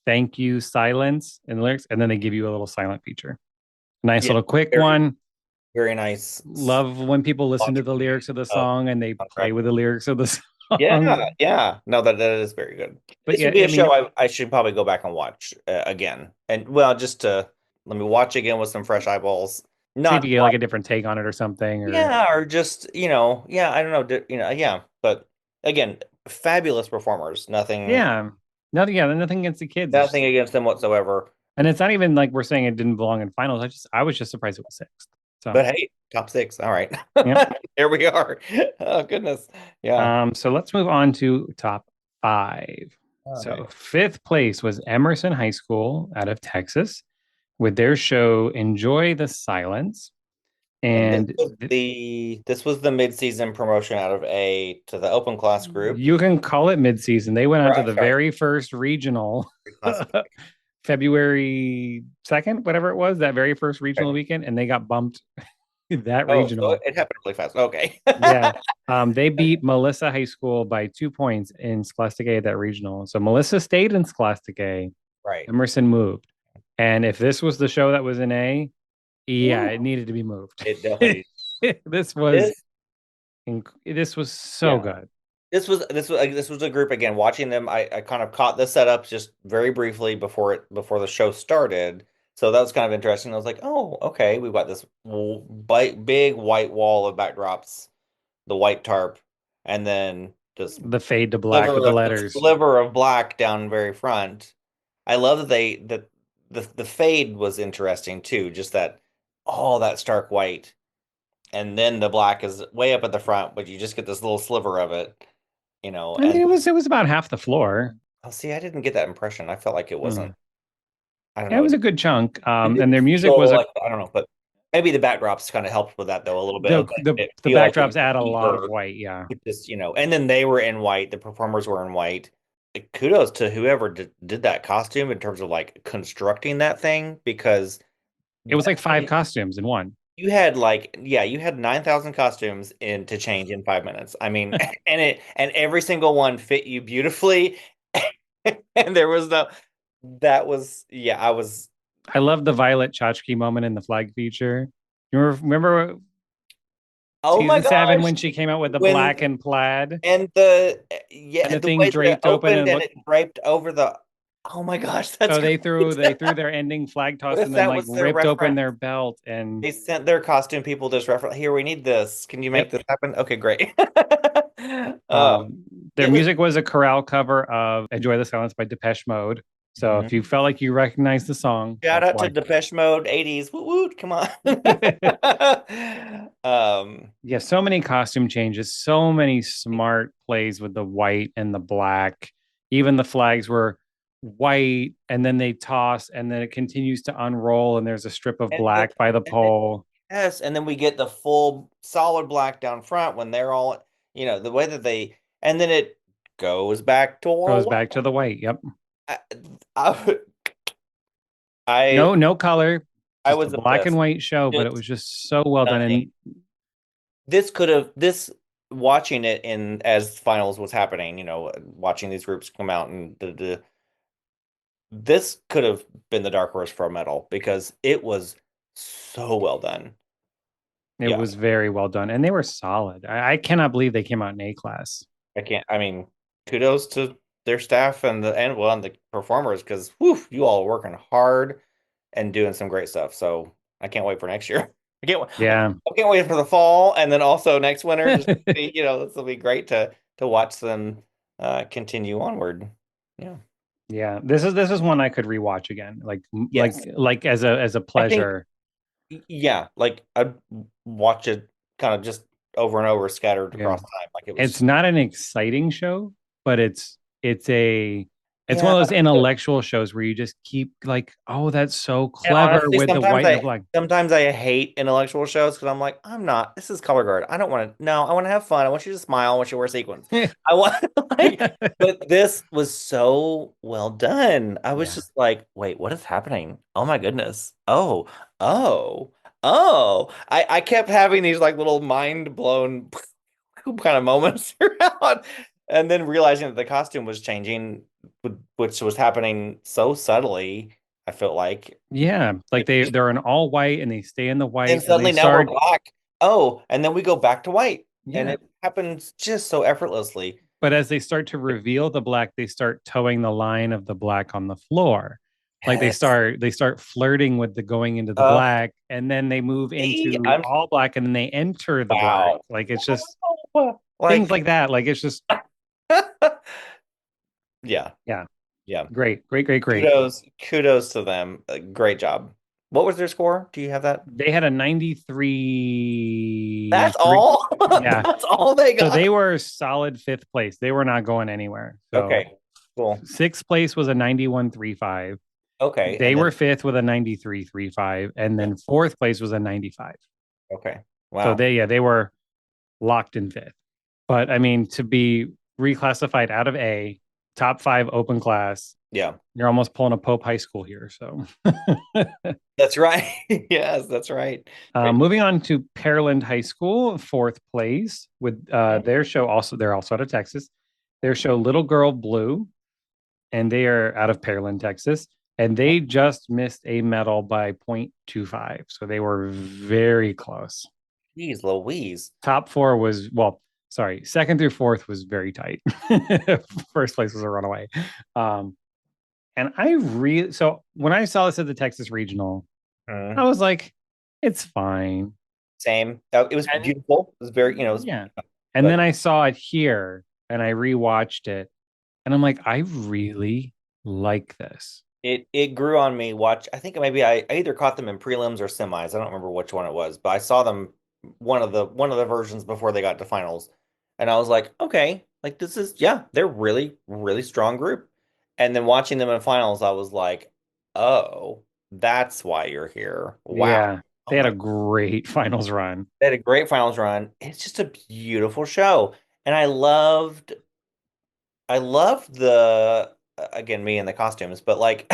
"Thank you, silence" in the lyrics, and then they give you a little silent feature. Nice Yeah, little quick very one. very nice. Love when people listen to the Logical lyrics of the uh, song and they play contract. with the lyrics of the Yeah, song. yeah. No, that is very good. But This would yeah, be I a show mean, I should probably go back and watch again. And well, just to let me watch again with some fresh eyeballs. see if you Not get like like a different take on it or something, or yeah, or just, yeah, I don't know, yeah. But again, fabulous performers. yeah, nothing. Yeah, nothing against the kids. It's just, Nothing against them whatsoever. and it's not even like we're saying it didn't belong in finals. I was just surprised it was sixth. So But hey, top six. All right. yeah. Here we are. Oh goodness. Yeah. So let's move on to top five. All So right. fifth place was Emerson High School out of Texas with their show Enjoy the Silence. And And this was the mid-season promotion out of A to the open class group. you can call it midseason. They went on Or to I'm the sorry, very first regional reclassification. February 2nd, whatever it was, that very first regional Okay. weekend, and they got bumped that Oh, so regional. it happened really fast. Okay. Yeah. They beat Melissa High School by 2 points in Scholastic A at that regional. So Melissa stayed in Scholastic A. Right. Emerson moved. And if this was the show that was in A, yeah, Woo. it needed to be moved. It definitely this was this. this was so Yeah. good. This was a group again. Watching them, I kind of caught the setup just very briefly before the show started. So that was kind of interesting. I was like, oh, okay, we've got this big white wall of backdrops, the white tarp, and then this The fade to black with the letters. sliver of black down very front. I love that the fade was interesting too. Just that all that stark white, and then the black is way up at the front, but you just get this little sliver of it, I mean, and it was about half the floor. oh, see, I didn't get that impression. I felt like it wasn't. Hmm. I don't Yeah, it know. was a good chunk. It And didn't their music feel was like I don't know, but maybe the backdrops kind of helped with that though a little bit. the Of the it the feel like it backdrops was add a lot of deeper, white. Yeah, just and then they were in white. The performers were in white. Kudos to whoever did that costume in terms of like constructing that thing because it was that like five costumes in one. you had like yeah you had 9,000 costumes in to change in 5 minutes. I mean, and every single one fit you beautifully, and there was no that was yeah I was. I love the Violet Chachki moment in the flag feature. You remember Oh my season seven gosh. when she came out with the When black and plaid and and yeah, the the thing way that it draped open opened and and looked. it draped over the oh my gosh, that's So they great. threw they threw their ending flag What toss if and then that like was their ripped open reference? their belt and They sent their costume people this reference. Here, we need this. Can you make yep. this happen? Okay, great. Um, Their It was. music was a chorale cover of Enjoy the Silence by Depeche Mode. So if you Mhm. felt like you recognized the song, Shout that's out to why. Depeche Mode 80s. Woot woot, come on. um, Yeah, so many costume changes, so many smart plays with the white and the black. Even the flags were white and then they toss and then it continues to unroll and there's a strip of and then, black by the and then pole. yes, and then we get the full solid black down front when they're all, the way that they, and then it goes back to Goes all back to white. the white. Yep. I, I, I, No, no color, I just a was black and obsessed. white show, but it Just was just so well done. stunning. And This watching it in as finals was happening, watching these groups come out and this could have been the dark horse for a medal because it was so well done. it Yeah, was very well done. And they were solid. I cannot believe they came out in A class. I can't. I mean, kudos to their staff and the performers because you all are working hard and doing some great stuff. So I can't wait for next year. Yeah. I can't wait for the fall and then also next winter. Just this will be great to watch them continue onward. Yeah. Yeah. This is one I could rewatch again. Yes. Like as a I think pleasure. yeah, like I'd watch it kind of just over and over scattered Yeah. across time. Like it was It's just not an exciting show, but it's one yeah. of those intellectual shows where you just keep like, oh, that's so And clever honestly, with the white and the black. sometimes I hate intellectual shows because I'm like, I'm not. This is color guard. I don't want to. No, I want to have fun. I want you to smile. I want you to wear sequins. I want but this was so well done. I was Yeah. just like, wait, what is happening? Oh my goodness. Oh, oh. I kept having these like little mind blown kind of moments throughout, and then realizing that the costume was changing, which was happening so subtly. I felt like. Yeah. Like It they're in all white and they stay in the then white and they suddenly now we're start. black. Oh, and then we go back to white, and Yeah. it happens just so effortlessly. But as they start to reveal the black, they start towing the line of the black on the floor. Like Yes. they start flirting with the going into the Uh, black, and then they move see, into I'm all black, and then they enter the black. wow. Like it's just things Like, like that. Like it's just yeah, yeah, yeah. great, great, great, great. Kudos to them. Great job. What was their score? Do you have that? They had a 93 That's 3. all. Yeah. That's all they So they got. were solid fifth place. They were not going anywhere. So Okay, cool. sixth place was a 91.35. Okay, They and were then fifth with a 93.35. And yeah, then fourth place was a 95. okay. So Wow. they were locked in fifth. But I mean, to be reclassified out of A, top five open class, Yeah, you're almost pulling a Pope High School here. So that's right. Yes, that's right. Great. moving on to Pearland High School, fourth place with their show. Also, they're also out of Texas. Their show Little Girl Blue, and they are out of Pearland, Texas. And they just missed a medal by 0.25. So they were very close. Jeez Louise. Top four was, well, sorry, second through fourth was very tight. First place was a runaway. Um, and I really, so when I saw this at the Texas Regional, I Mm. was like, it's fine. Same. It was And beautiful. It was very, yeah. And then but I saw it here and I rewatched it and I'm like, I really like this. it grew on me. Watch, I think maybe I either caught them in prelims or semis. I don't remember which one it was, but I saw them one of the versions before they got to finals, and I was like, okay, like this is yeah, they're really really strong group. And then watching them in finals, I was like, oh, that's why you're here. Wow. Yeah. Oh They had a my, great finals run. they had a great finals run. It's just a beautiful show, and I loved the again me and the costumes, but like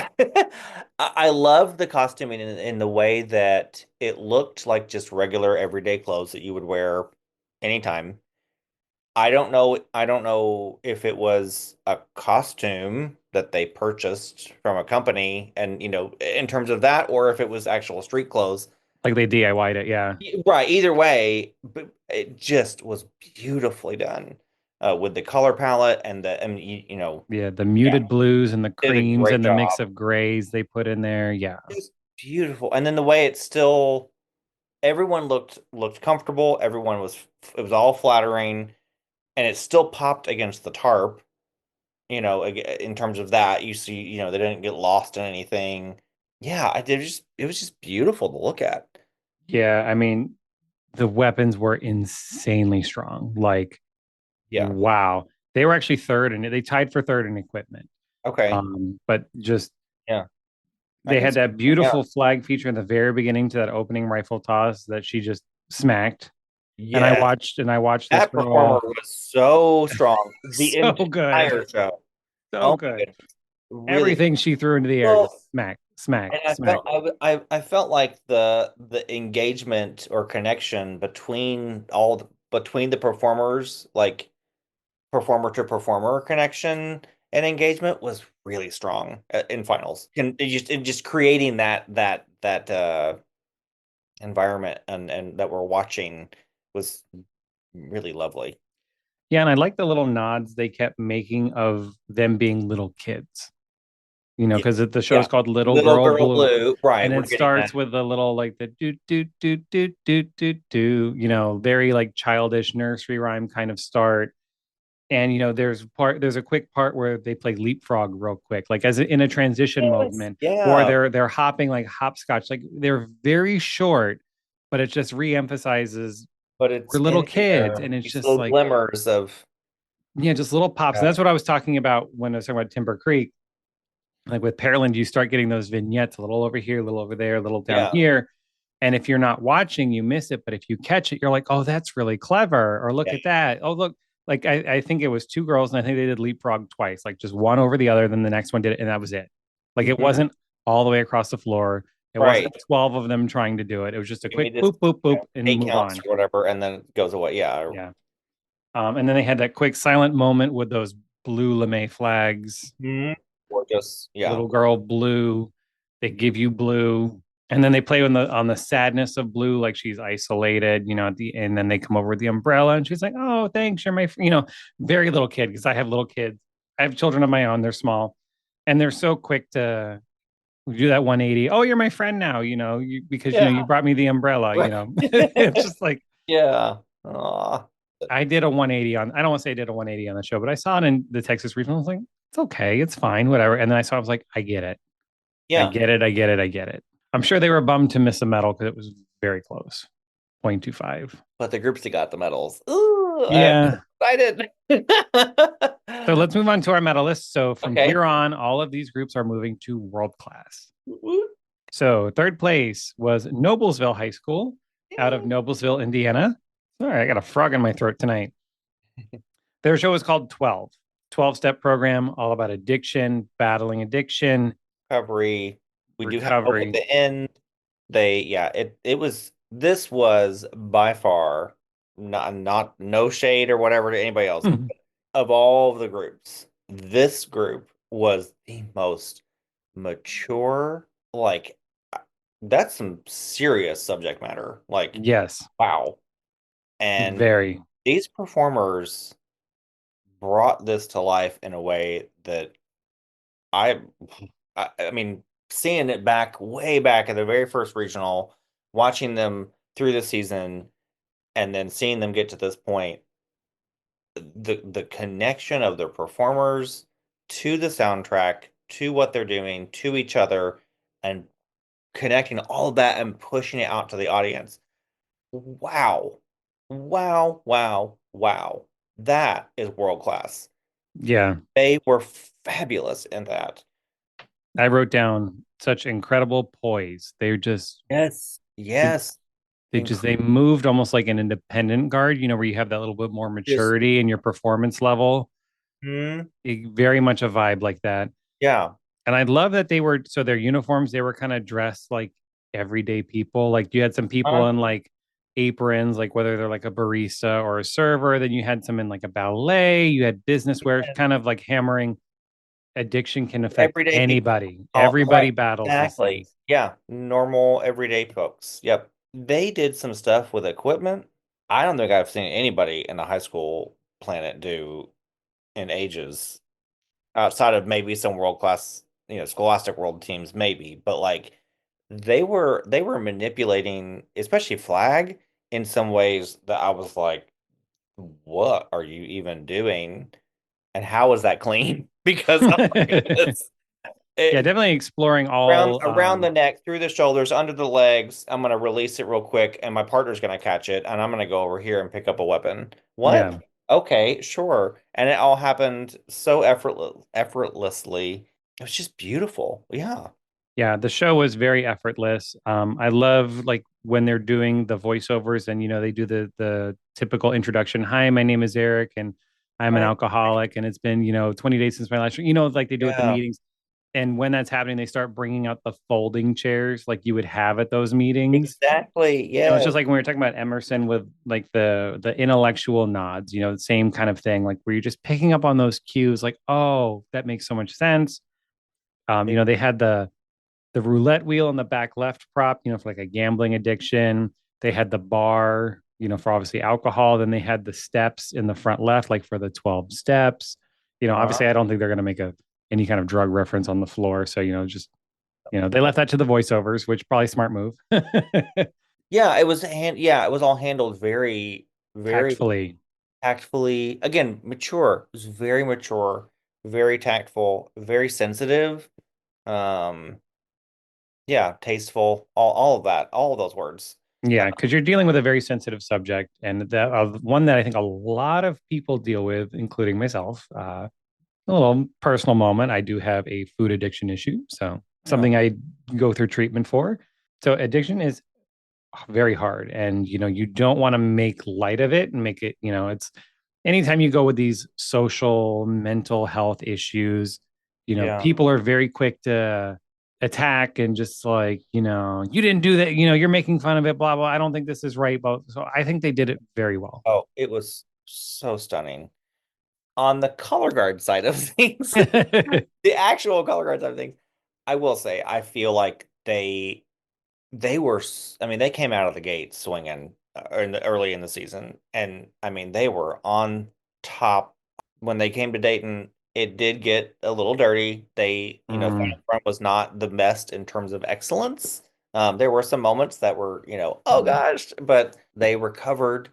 I loved the costuming in the way that it looked like just regular everyday clothes that you would wear anytime. I don't know if it was a costume that they purchased from a company and in terms of that or if it was actual street clothes. Like they DIY'd it. Yeah. Right, either way, but it just was beautifully done with the color palette and the and Yeah. The yeah, muted blues and the did a creams great and the mix job. of grays they put in there. Yeah. Just beautiful. And then the way it's still everyone looked comfortable. Everyone was it was all flattering. and it still popped against the tarp. In terms of that, you see, they didn't get lost in anything. Yeah, I did just it was just beautiful to look at. Yeah, I mean, the weapons were insanely strong. Like, Yeah. wow. They were actually third and they tied for third in equipment. Okay. But just Yeah. I they can had see. that Yeah. beautiful flag feature in the very beginning to that opening rifle toss that she just smacked. And Yes. I watched this That performer girl. was so strong the So good. entire show. So Oh my good. goodness. Really. Everything she threw into the air Well, just smack, smack, and smack. I felt like the engagement or connection between the performers, like performer to performer connection and engagement was really strong in finals. And it just creating that environment and that we're watching was really lovely. Yeah, and I like the little nods they kept making of them being little kids. Yeah. Because the show's Yeah. called Little Little Girl Girl Blue, Blue. Right. and We're it getting that. starts with the little like the do do do do do do do. Very like childish nursery rhyme kind of start. And there's a quick part where they play leapfrog real quick, like in a transition Yes. movement, or Yeah. they're hopping like hopscotch. Like they're very short, but it just reemphasizes But we're it's little in kids, there. and it's These just little like glimmers of yeah, just little pops. And yeah. that's what I was talking about when I was talking about Timber Creek. Like with Pearland, you start getting those vignettes a little over here, a little over there, a little down Yeah. here. And if you're not watching, you miss it. But if you catch it, you're like, oh, that's really clever. Or look Yeah. at that. Oh, look. Like I think it was two girls, and I think they did leapfrog twice, like just one over the other, then the next one did it, and that was it. Like it Mhm. wasn't all the way across the floor. It wasn't Right. 12 of them trying to do it. It was just a Maybe quick just boop, boop, boop, and eight move counts on. or whatever, and then it goes away. Yeah. Yeah. And then they had that quick silent moment with those blue lame flags. Mhm. Or just yeah. Little girl blue. They give you blue, and then they play on the sadness of blue, like she's isolated, at the end. Then they come over with the umbrella, and she's like, "Oh, thanks, you're my," very little kid because I have little kids. I have children of my own. They're small, and they're so quick to do that 180. Oh, you're my friend now, because Yeah. you brought me the umbrella. Right. It's just like Yeah. Aw. I did a 180 on. I don't want to say I did a 180 on the show, but I saw it in the Texas regional. I was like, it's okay, it's fine, whatever. And then I saw, I was like, I get it. I Yeah. get it. I get it. I get it. I'm sure they were bummed to miss a medal because it was very close. 0.25. But the groups that got the medals. Ooh, I'm so Yeah. excited. So let's move on to our medalists. So from Okay. here on, all of these groups are moving to world class. So third place was Noblesville High School out of Noblesville, Indiana. Sorry, I got a frog in my throat tonight. Their show was called 12. 12-step program, all about addiction, battling addiction, Recovery. We do have hope at recovery. the end. This was by far not no shade or whatever to anybody else. Of all of the groups, this group was the most mature. Like that's some serious subject matter. Like Yes, wow. And very. these performers brought this to life in a way that I I mean, seeing it back way back at the very first regional, watching them through the season, and then seeing them get to this point, the connection of their performers to the soundtrack, to what they're doing, to each other, and connecting all of that and pushing it out to the audience. Wow. Wow, wow, wow. That is world class. Yeah. They were fabulous in that. I wrote down such incredible poise. Yes. They, Yes. they moved almost like an independent guard, where you have that little bit more Just maturity in your performance level. mhm. Very much a vibe like that. Yeah. And I love that their uniforms, they were kind of dressed like everyday people. Like you had some people Uh, in like aprons, like whether they're like a barista or a server. Then you had some in like a ballet. You had business wear, kind of like hammering addiction can affect everyday people. anybody. Oh, right. Everybody battles these Exactly. things. Yeah. Normal everyday folks. Yep. They did some stuff with equipment. I don't think I've seen anybody in the high school planet do in ages outside of maybe some world class, Scholastic World teams, maybe. But like they were manipulating, especially flag, in some ways that I was like, what are you even doing? And how is that clean? Because oh my goodness. Yeah, It, definitely exploring around all. around the neck, through the shoulders, under the legs. I'm gonna release it real quick, and my partner's gonna catch it, and I'm gonna go over here and pick up a weapon. Yeah, What? Okay, sure. And it all happened so effortlessly. It was just beautiful. Yeah. yeah. The show was very effortless. I love like when they're doing the voiceovers and they do the typical introduction. Hi, my name is Eric, and I'm an Right. alcoholic, and it's been 20 days since my last. Like they do at the Yeah. meetings. And when that's happening, they start bringing out the folding chairs like you would have at those meetings. Exactly. It's just Yes. like when we were talking about Emerson with like the intellectual nods, the same kind of thing, like where you're just picking up on those cues, like, oh, that makes so much sense. They had the roulette wheel in the back left prop, for like a gambling addiction. They had the bar, for obviously alcohol. Then they had the steps in the front left, like for the 12 steps. Uh-huh. Obviously, I don't think they're going to make any kind of drug reference on the floor. So, just, they left that to the voiceovers, which probably smart move. Yeah, it was all handled very, very Tactfully. tactfully. Again, mature. It was very mature, very tactful, very sensitive. Um, yeah, tasteful, all of that, all of those words. Yeah, because you're dealing with a very sensitive subject, and that one that I think a lot of people deal with, including myself. A little personal moment. I do have a food addiction issue, so Yeah. something I go through treatment for. So addiction is very hard, and you don't want to make light of it and make it. It's anytime you go with these social mental health issues, Yeah. people are very quick to attack and just like you didn't do that. You're making fun of it. Blah blah. I don't think this is right. But so I think they did it very well. Oh, it was so stunning. On the color guard side of things, the actual color guard side of things, I will say, I feel like they were, I mean, they came out of the gate swinging early in the season, and I mean, they were on top. When they came to Dayton, it did get a little dirty. Final Mm. Front was not the best in terms of excellence. There were some moments that were, oh gosh, but they recovered.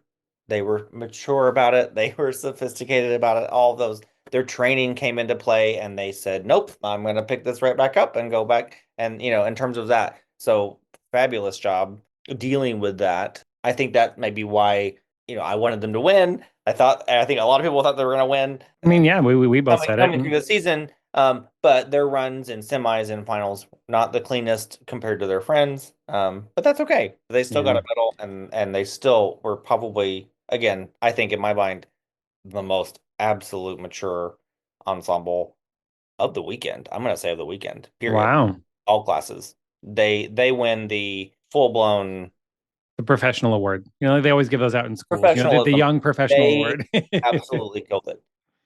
They were mature about it. They were sophisticated about it. All of those, their training came into play, and they said, nope, I'm going to pick this right back up and go back. And, in terms of that, so fabulous job dealing with that. I think that may be why, I wanted them to win. I think a lot of people thought they were going to win I mean, yeah, we both said it. coming through the season. But their runs in semis and finals not the cleanest compared to their friends. But that's okay. They still got Yeah. a medal, and they still were probably, again, I think in my mind, the most absolute mature ensemble of the weekend. I'm going to say of the weekend, period. Wow. All classes. They win the full blown The professional award. They always give those out in schools. The professionalism. young professional They award. absolutely killed it,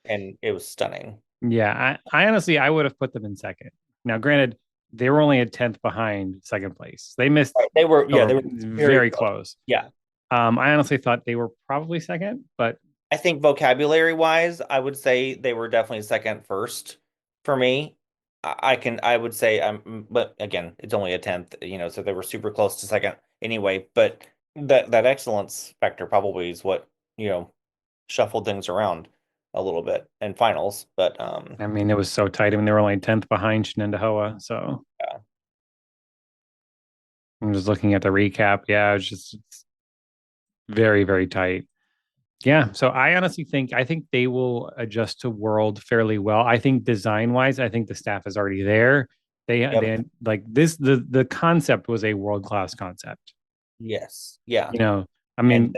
and it was stunning. Yeah, I honestly I would have put them in second. Now, granted, they were only a tenth behind second place. They missed Right. They were, yeah, silver, they were very very close. close. Yeah. I honestly thought they were probably second, but I think vocabulary wise, I would say they were definitely second first for me. I would say but again, it's only a tenth, so they were super close to second anyway. But that excellence factor probably is what, shuffled things around a little bit in finals. But I mean it was so tight. I mean they were only tenth behind Shenandoah. So yeah. I'm just looking at the recap. Yeah, it's very very tight. Yeah, so I think they will adjust to world fairly well. I think design wise, I think the staff is already there. Yep. They like this the concept was a world class concept. Yes. Yeah. You know, I And mean,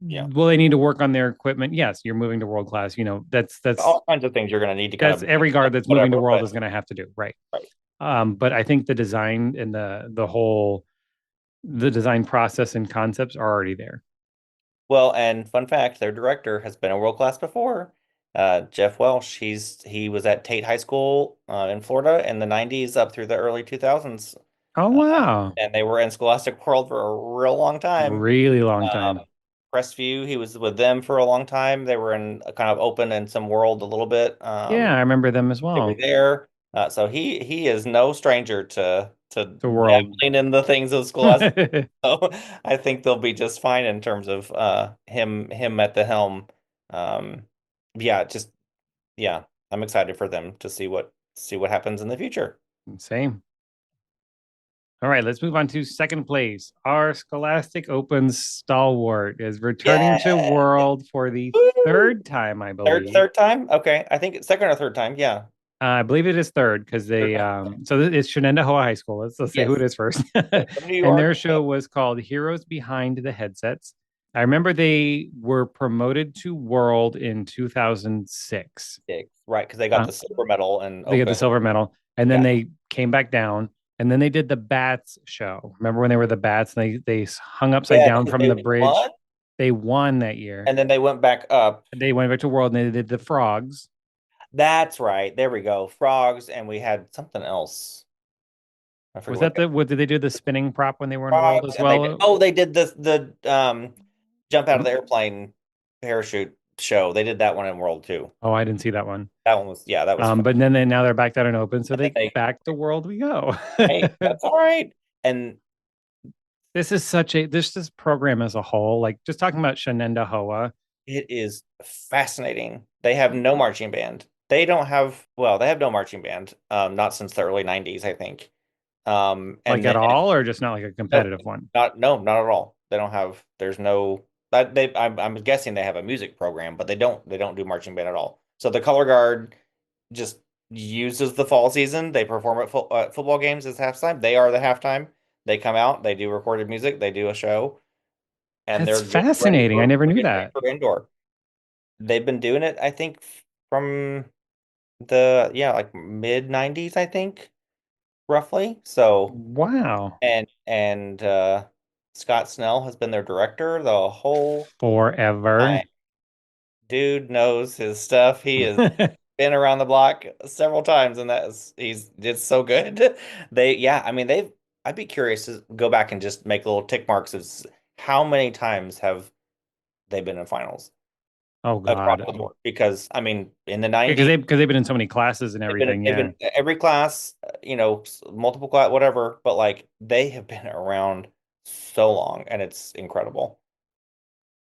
yeah, will they need to work on their equipment? Yes, you're moving to world class. That's all kinds of things you're going to need to kind that's of every guard that's moving to whatever, world but is going to have to do, right? right. But I think the design and the design process and concepts are already there. Well, and fun fact, their director has been a world class before. Jeff Welsh, he was at Tate High School in Florida in the 90s up through the early 2000s. Oh Uh, wow, and they were in Scholastic World for a real long time. really long Um, time. Crestview, he was with them for a long time. They were in a kind of open and some world a little bit. Yeah, I remember them as They were well. there. So he is no stranger to The world. dabbling in the things of Scholastic. So I think they'll be just fine in terms of him at the helm. Um, yeah, just yeah, I'm excited for them to see what happens in the future. Same. All right, let's move on to second place. Our Scholastic Open stalwart is returning to Yeah. World for the Woo! third time, I Third believe. third time? Okay. I think it's second or third time. Yeah. I believe it is third because Third they time. it's Shenendehowa High School. Let's say who it Yes. is first. From New And York. their show was called Heroes Behind the Headsets. I remember they were promoted to World in 2006. Six, right, because they got Uh, the silver medal and they got the open. silver medal, and then Yeah. they came back down, and then they did the Bats show. Remember when they were the Bats? And they hung upside Yeah, down because from they the bridge. won They won that year. and then they went back up. They went back to World, and they did the Frogs. That's right. There we go. Frogs, and we had something else. I forget Was what that the what did they do the spinning prop when they were in World frogs, as and they did. well? Oh, they did the jump out of The- the airplane parachute show. They did that one in World too. Oh, I didn't see that one. That one was yeah, that was fun. But then now they're back down and open, so And then they they back to World we go. hey, that's all right. And This is such a this program as a whole, like just talking about Shenendehowa. it is fascinating. They have no marching band. They don't have well, they have no marching band. Not since the early 90s, I think. Like And at then all, or just not like a no, competitive one. not at all. They don't have. There's no. I'm guessing they have a music program, but they don't do marching band at all. So the color guard just uses the fall season. They perform at football games as halftime. They are the halftime. They come out. They do recorded music. They do a show, and That's they're getting ready fascinating. I never for knew getting ready that. for indoor. They've been doing it, I think, from the yeah like mid '90s, I think, roughly. So. Wow. And Scott Snell has been their director the whole Forever. time. Dude knows his stuff. He has been around the block several times, and he's did so good. They yeah, I mean they've. I'd be curious to go back and just make little tick marks of how many times have they been in finals Oh across God. the board. Because I mean in the Because 90s they've been in so many classes and everything. they've Yeah. been every class, multiple class, whatever. But like they have been around so long, and it's incredible.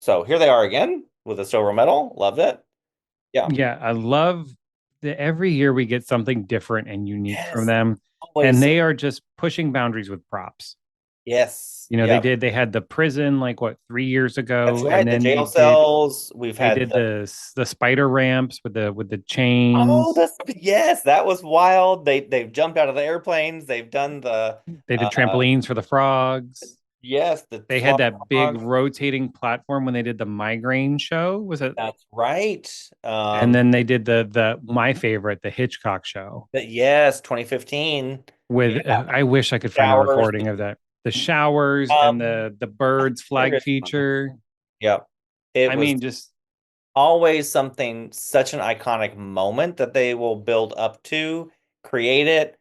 So here they are again with a silver medal. Loved it. Yeah. Yeah. I love that every year we get something different and unique from Yes. them. And Always. they are just pushing boundaries with props. Yes. You know, Yep. they had the prison like what 3 years That's ago, and right. The then jail cells. We've they had did the spider ramps with the oh, chains. that's yes, that was wild. They've jumped out of the airplanes. They've done the They did uh trampolines for the frogs. yes, the They had flying that big frog. rotating platform when they did the migraine show. Was it? That's right. And then they did the my favorite, the Hitchcock show But yes, 2015. Yeah, with I wish I could find a showers. recording of that. The showers and Um, the birds there flag is one. feature. Yep. It I was mean, just always something, such an iconic moment that they will build up to, create it,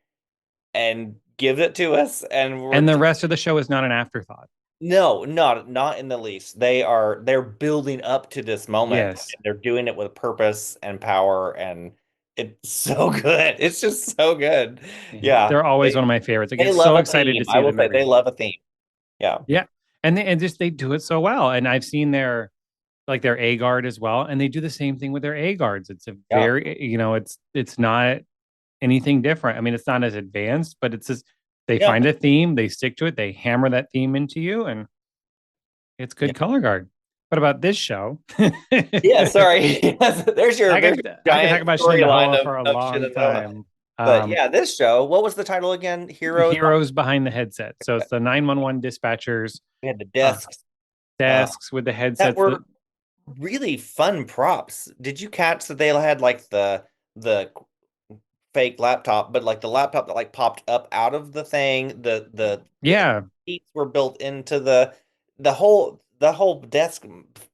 and give it to us. And we're and the just, rest of the show is not an afterthought. no, not in the least. They're building up to this moment, Yes. and they're doing it with purpose and power, and it's so good. It's just so good. Yeah. Yeah. They're always one of my favorites. I They get love so a excited theme. to I see will them say every they year. love a theme. Yeah. Yeah. And just they do it so well. And I've seen their A guard as well. And they do the same thing with their A guards. It's a Yeah. very, it's not anything different. I mean, it's not as advanced, but it's just they Yeah. find a theme, they stick to it, they hammer that theme into you, and it's Yeah. good color guard. What about this show? Yeah, sorry. Yes, I there's could your I could talk giant about storyline Shenandoah for a of long Shenandoah. time. But Um, yeah, this show, what was the title again? Heroes. Heroes behind the headset. So it's the 911 dispatchers, We had the uh, desks desks with the that headsets. were really fun props. Did you catch that they had like the fake laptop, but like the laptop that like popped up out of the thing, the Yeah, seats were built into the whole desk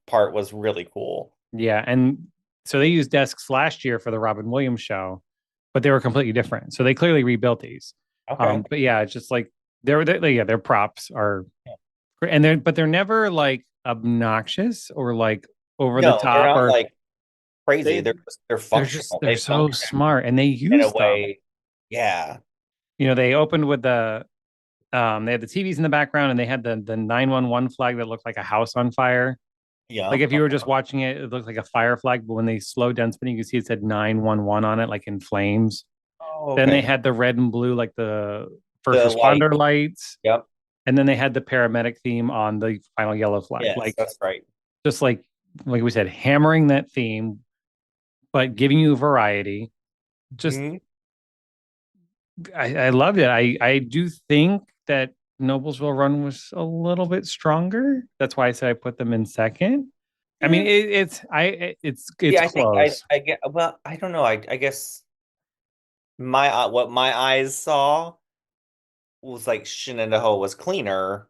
part was really cool. yeah, and so they used desks last year for the Robin Williams show, but they were completely different. So they clearly rebuilt these. Okay. But yeah, it's just like yeah, their props are and they're never like obnoxious or like over the No, they're top not or like crazy. they They're they're functional. they're They so function smart and they in a use them. way. Yeah. They opened with they had the TVs in the background and they had the 911 flag that looked like a house on fire. Like Yeah. if you were just watching it, it looked like a fire flag, but when they slowed down spinning, you could see it said 911 on it, like in flames. Oh, Then they okay. had the red and blue, like the first The light. responder lights. Yep. And then they had the paramedic theme on the final yellow flag. Yes, Like that's right. just like we said, hammering that theme, but giving you variety. Just Mhm. I loved it. I do think that Noblesville Run was a little bit stronger. That's why I said I put them in second. I mean, Yeah. it's Yeah, I think close. I get well, I don't know. I guess my what my eyes saw was like Shenandoah was cleaner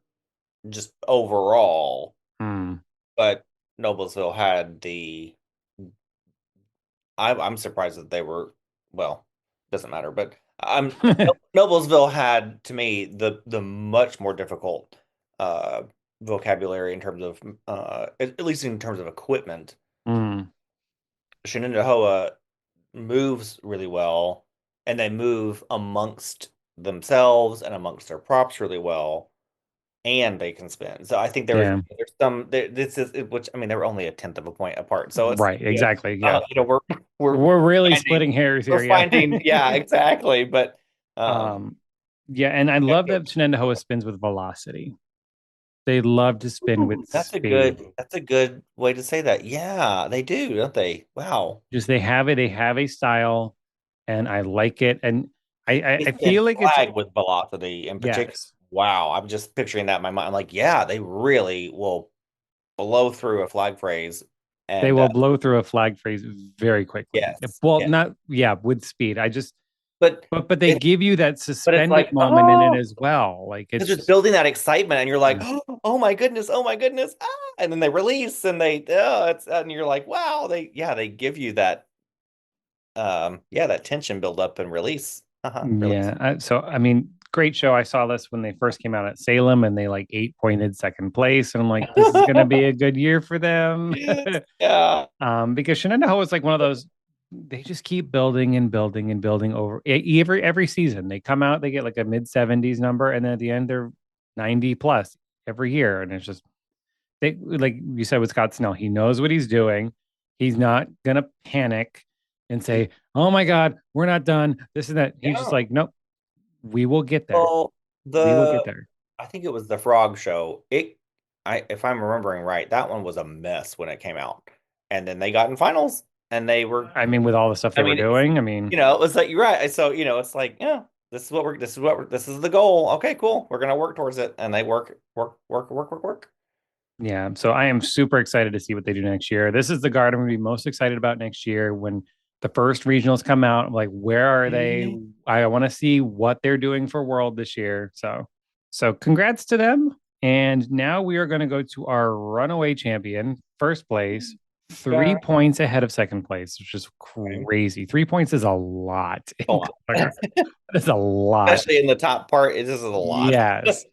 just overall, Hmm. but Noblesville had the I'm surprised that they were well, doesn't matter, but I'm Noblesville had to me the much more difficult uh vocabulary in terms of at least in terms of equipment. Hmm. Shenandoah moves really well and they move amongst themselves and amongst their props really well and they can spin. So I think Yeah. there's some this is which I mean they were only a tenth of a point apart. So it's Right. Exactly. Yeah. we're We're really finding splitting hairs here. we're Yeah. finding yeah, exactly. But um. Yeah, and I love that Shenandoah spins with velocity. They love to spin with ooh, speed. that's a good way to say that. Yeah, they do, don't they? Wow. Just they have a style, and I like it. And They I spin feel like it's flag with velocity in particular. yes, Wow, I'm just picturing that in my mind. I'm like, yeah, they really will blow through a flag phrase. they And will blow through a flag phrase very quickly. yes, Well, yes. not yeah, with speed. I just But but they it's give you that but it's suspended like, moment in it oh, as well. Like it's because it's just building that excitement, and you're like, yeah. oh my goodness, ah, and then they release, and they, oh, it's, and you're like, wow, they give you that, yeah, that tension build up and release, release. Yeah. So, I mean, great show. I saw this when they first came out at Salem and they like 8 pointed second place. And I'm like, this is going to be a good year for them. Yes, yeah, Because Shenandoah is like one of those, they just keep building and building and building over every season. They come out, they get like a mid 70s number. And then at the end, they're 90 plus every year. And it's just, like you said with Scott Snell, he knows what he's doing. He's not going to panic and say, oh my God, we're not done. This and that. He's just yeah. like, nope, we will get there. Well, We will get there. I think it was the Frog Show. If I'm remembering right, that one was a mess when it came out, and then they got in finals, and they were. I mean, with all the stuff I they were mean, it's doing, I mean, it was like you're right. So it's like this is the goal. Okay, cool. We're gonna work towards it, and they work. yeah. So I am super excited to see what they do next year. This is the guard I'm going to be most excited about next year when the first regionals come out. I'm like, where are they? Mhm. I want to see what they're doing for World this year. So congrats to them. And now we are going to go to our runaway champion, first place, three Yeah. points ahead of second place, which is Okay. crazy. 3 points is a lot in Oh, Color. That's a lot. especially in the top part, this is a lot. Yes.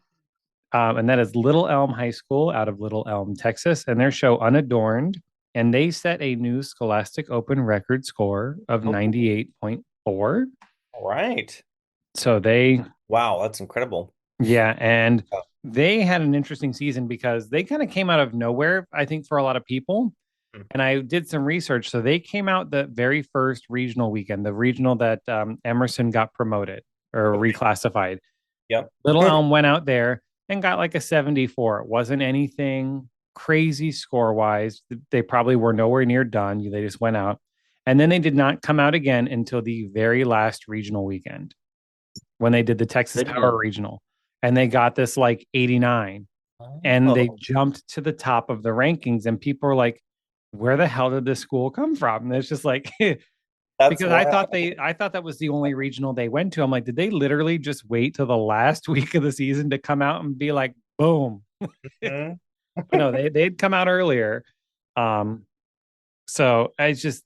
And that is Little Elm High School out of Little Elm, Texas, and their show Unadorned. And they set a new Scholastic Open record score of Oh, 98.4. all right. So they, Wow, that's incredible. yeah, and Oh, they had an interesting season because they kind of came out of nowhere, I think, for a lot of people. mm, And I did some research. So they came out the very first regional weekend, the regional that Emerson got promoted or okay. reclassified. Yep. Little Elm went out there and got like a 74. It wasn't anything crazy score wise. They probably were nowhere near done. They just went out. And then they did not come out again until the very last regional weekend when they did the Texas Power Goodness. Regional. And they got this like 89 and they Oh, jumped to the top of the rankings. And people were like, where the hell did this school come from? And it's just like, that's because wild. I thought that was the only regional they went to. I'm like, did they literally just wait till the last week of the season to come out and be like, boom? Mhm. But no, they'd come out earlier. Um, so I just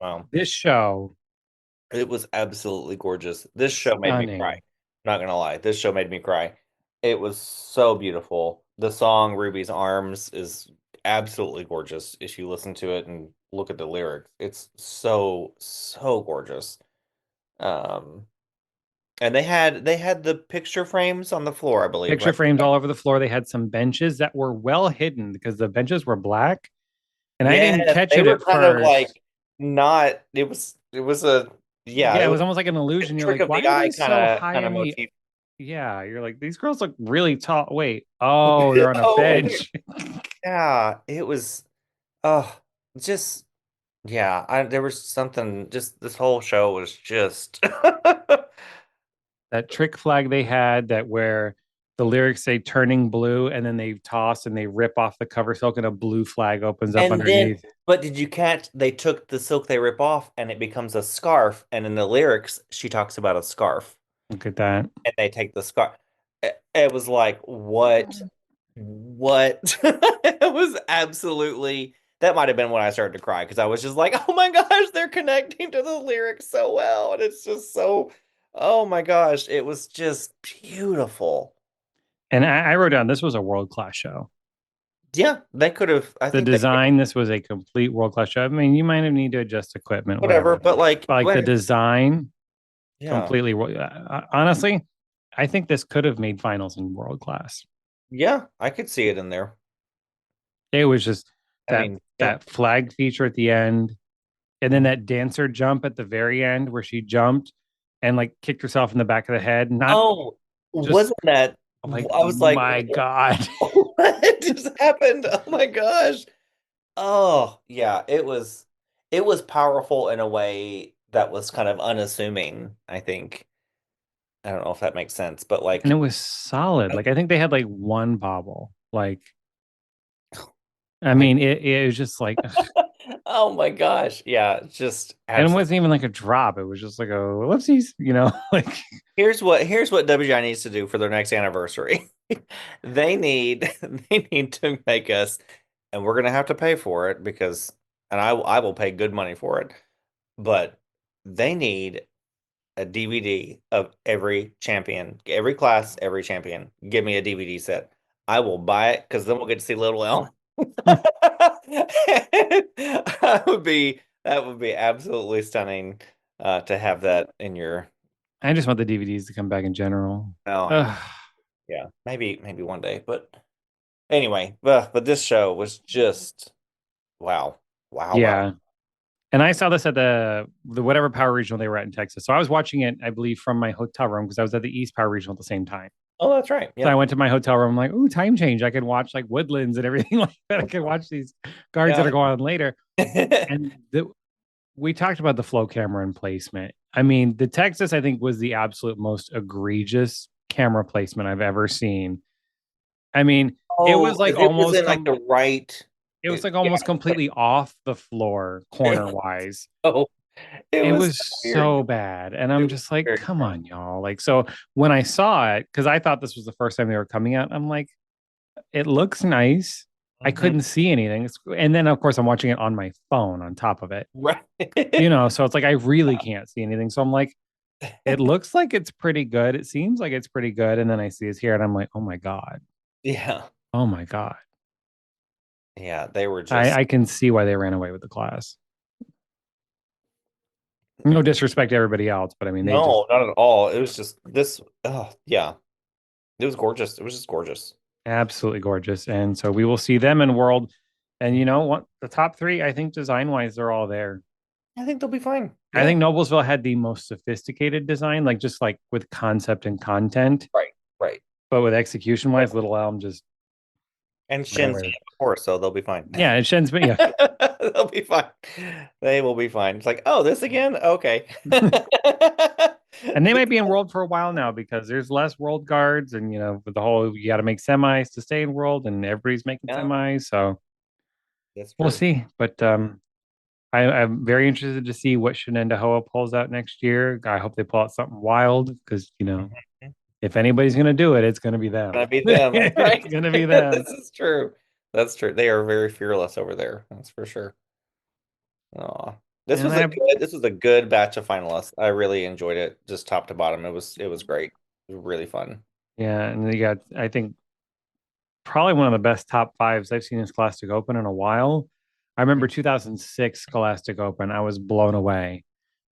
Wow. this show It was absolutely gorgeous. This show made me cry. stunning. Not gonna lie, this show made me cry. It was so beautiful. The song Ruby's Arms is absolutely gorgeous if you listen to it and look at the lyrics. It's so, so gorgeous. Um, and they had the picture frames on the floor, I believe, Picture right? frames all over the floor. They had some benches that were well hidden because the benches were black, and I didn't Yes, catch they it were at kind of first. like not. It was a yeah. Yeah, It it was was almost like an a illusion. You're trick like, of why the are eye they kind so of high kind of on the? motif. Yeah, you're like, these girls look really tall. Wait, oh, they're on a Oh, and bench. yeah, it was. Oh, just yeah. There was something. Just this whole show was just. That trick flag they had that where the lyrics say turning blue and then they toss and they rip off the cover silk and a blue flag opens up And then, underneath. but did you catch? They took the silk they rip off, and it becomes a scarf. And in the lyrics, she talks about a scarf. Look at that. And they take the scar. It was like, what? What? It was absolutely. That might have been when I started to cry because I was just like, oh my gosh, they're connecting to the lyrics so well. And it's just so, oh my gosh, it was just beautiful. And I wrote down this was a world class show. Yeah, they could have, I The think they could, design, this was a complete world class show. I mean, you might have need to adjust equipment, whatever, whatever. but like, But like the design, yeah, completely. Honestly, I think this could have made finals in world class. yeah, I could see it in there. It was just I that mean, yeah. that flag feature at the end, and then Mhm. that dancer jump at the very end where she jumped and like kicked herself in the back of the head. Not Oh, just wasn't that? like, I was like, my God. what just happened? Oh my gosh. Oh, yeah, it was powerful in a way that was kind of unassuming, I think. I don't know if that makes sense, but And it like was solid. Like I think they had like one bobble. Like, I I mean, it was just like, oh my gosh. Yeah, just and it absolutely. wasn't even like a drop. It was just like a whoopsies, like Here's what WGI needs to do for their next anniversary. They need they need to make us, and we're gonna have to pay for it because and I will pay good money for it, but they need a DVD of every champion, every class, every champion. Give me a DVD set. I will buy it because then we'll get to see Little Elm. That would be absolutely stunning to have that in your. I just want the DVDs to come back in general. Oh, I know. Ugh, Yeah, maybe one day, but anyway, but this show was just wow, wow, wow. yeah. And I saw this at the whatever power regional they were at in Texas. So I was watching it, I believe, from my hotel room because I was at the East Power Regional at the same time. Oh, that's right. So I Yep. went to my hotel room. I'm like, ooh, time change. I could watch like Woodlands and everything like that. I could watch these guards that Yeah. are going on later. And we talked about the flow camera and placement. I mean, the Texas, I think, was the absolute most egregious camera placement I've ever seen. I mean, it Oh, was like it was almost in like the right. it was like almost completely off the floor corner wise. Oh, it It was was so weird. so bad. And It I'm was just like, very come strange. on, y'all. Like, so when I saw it, because I thought this was the first time they were coming out, I'm like, it looks nice. I Mhm. couldn't see anything. And then, of course, I'm watching it on my phone on top of it, Right. so it's like I really can't see anything. So I'm like, it looks like it's pretty good. It seems like it's pretty good. And then I see it's here and I'm like, oh my God. Yeah. Oh my God. Yeah, they were I, just I can see why they ran away with the class. No disrespect to everybody else, but I mean, they just no, not at all. It was just this. Oh, yeah. It was gorgeous. It was just gorgeous. absolutely gorgeous. And so we will see them in World. And what the top three, I think design wise, they're all there. I think they'll be fine. I Yeah. think Noblesville had the most sophisticated design, like just like with concept and content, Right. Right. but with execution wise, Little Elm just And ran Shin's away done with. it before, so they'll be fine. Yeah, and Shen's been yeah. They'll be fine. They will be fine. It's like, oh, this again? Okay. And they might be in World for a while now because there's less World guards, and with the whole you got to make semis to stay in World, and everybody's making Yeah, semis, so that's we'll true. see. But I'm very interested to see what Shenandoah pulls out next year. I hope they pull out something wild because Mhm. if anybody's going to do it, it's going to be them. Gonna be them. That's right. It's going to be them. This is true. That's true. They are very fearless over there. That's for sure. Aw. This And was I a have, good this was a good batch of finalists. I really enjoyed it, just top to bottom. It was great. It was really fun. yeah, and you got, I think, probably one of the best top fives I've seen in Scholastic Open in a while. I remember 2006 Scholastic Open. I was blown away.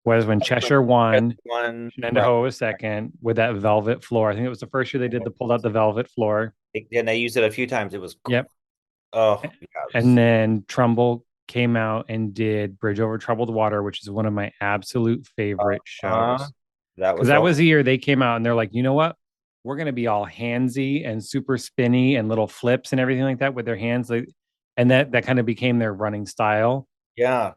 was when Cheshire won. One, right? Shenandoah was second with that velvet floor. I think it was the first year they did the pulled out the velvet floor. And they used it a few times. It was Yep. oh yeah, it And was, then Trumbull came out and did Bridge Over Troubled Water, which is one of my absolute favorite uh, shows. that Because was that so was the year they came out and they're like, you know what? We're going to be all handsy and super spinny and little flips and everything like that with their hands. And that kind of became their running style. yeah.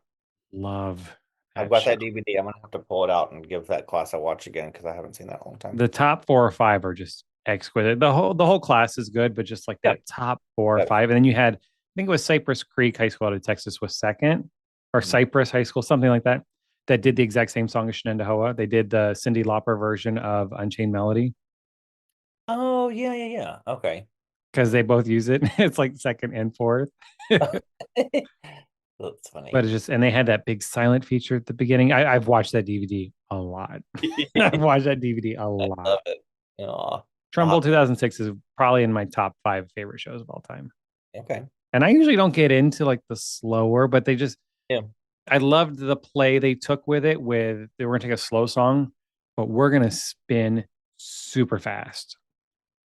Love I've that got show. that DVD. I'm gonna have to pull it out and give that class a watch again because I haven't seen that in a long time. The top 4 or 5 are just exquisite. The whole class is good, but just like Yep. that top 4 or 5. Yep. And then you had, I think it was Cypress Creek High School out of Texas was second, or Mhm. Cypress High School, something like that. That did the exact same song as Shenandoah. They did the Cyndi Lauper version of Unchained Melody Oh yeah, yeah, yeah. Okay. because they both use it. It's like second and fourth. That's But funny. it's just, and they had that big silent feature at the beginning. I've watched that DVD a lot. I've watched that DVD a I lot. love it. Oh, Trumbull 2006 is probably in my top 5 favorite shows of all time. okay. And I usually don't get into like the slower, but they just, Yeah. I loved the play they took with it. With they were going to take a slow song, but we're going to spin super fast.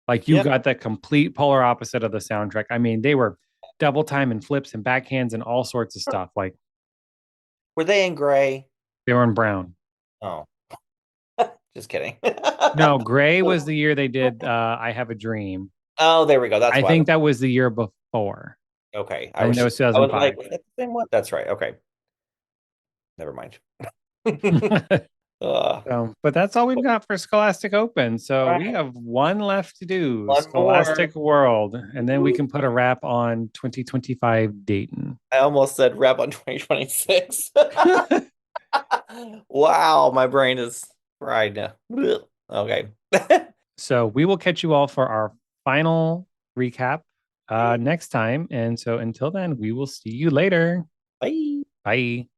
Like you Yeah. got that complete polar opposite of the soundtrack. I mean, they were double time and flips and backhands and all sorts of stuff. Like Were they in gray? they were in brown. Oh, just kidding. No, gray was the year they did I Have a Dream. Oh, there we go. That's I why. think that was the year before. Okay. I think that was I was like, 2005. was that the same one? That's right. Okay. Never mind. uh, But that's all we've got for Scholastic Open. all So we right. have one left to do, One more. Scholastic World, and then we can put a wrap on 2025 Dayton. I almost said rep on 2026. Wow, my brain is fried now. Ugh. Okay. So we will catch you all for our final recap next time. And so until then, we will see you later. Bye. Bye.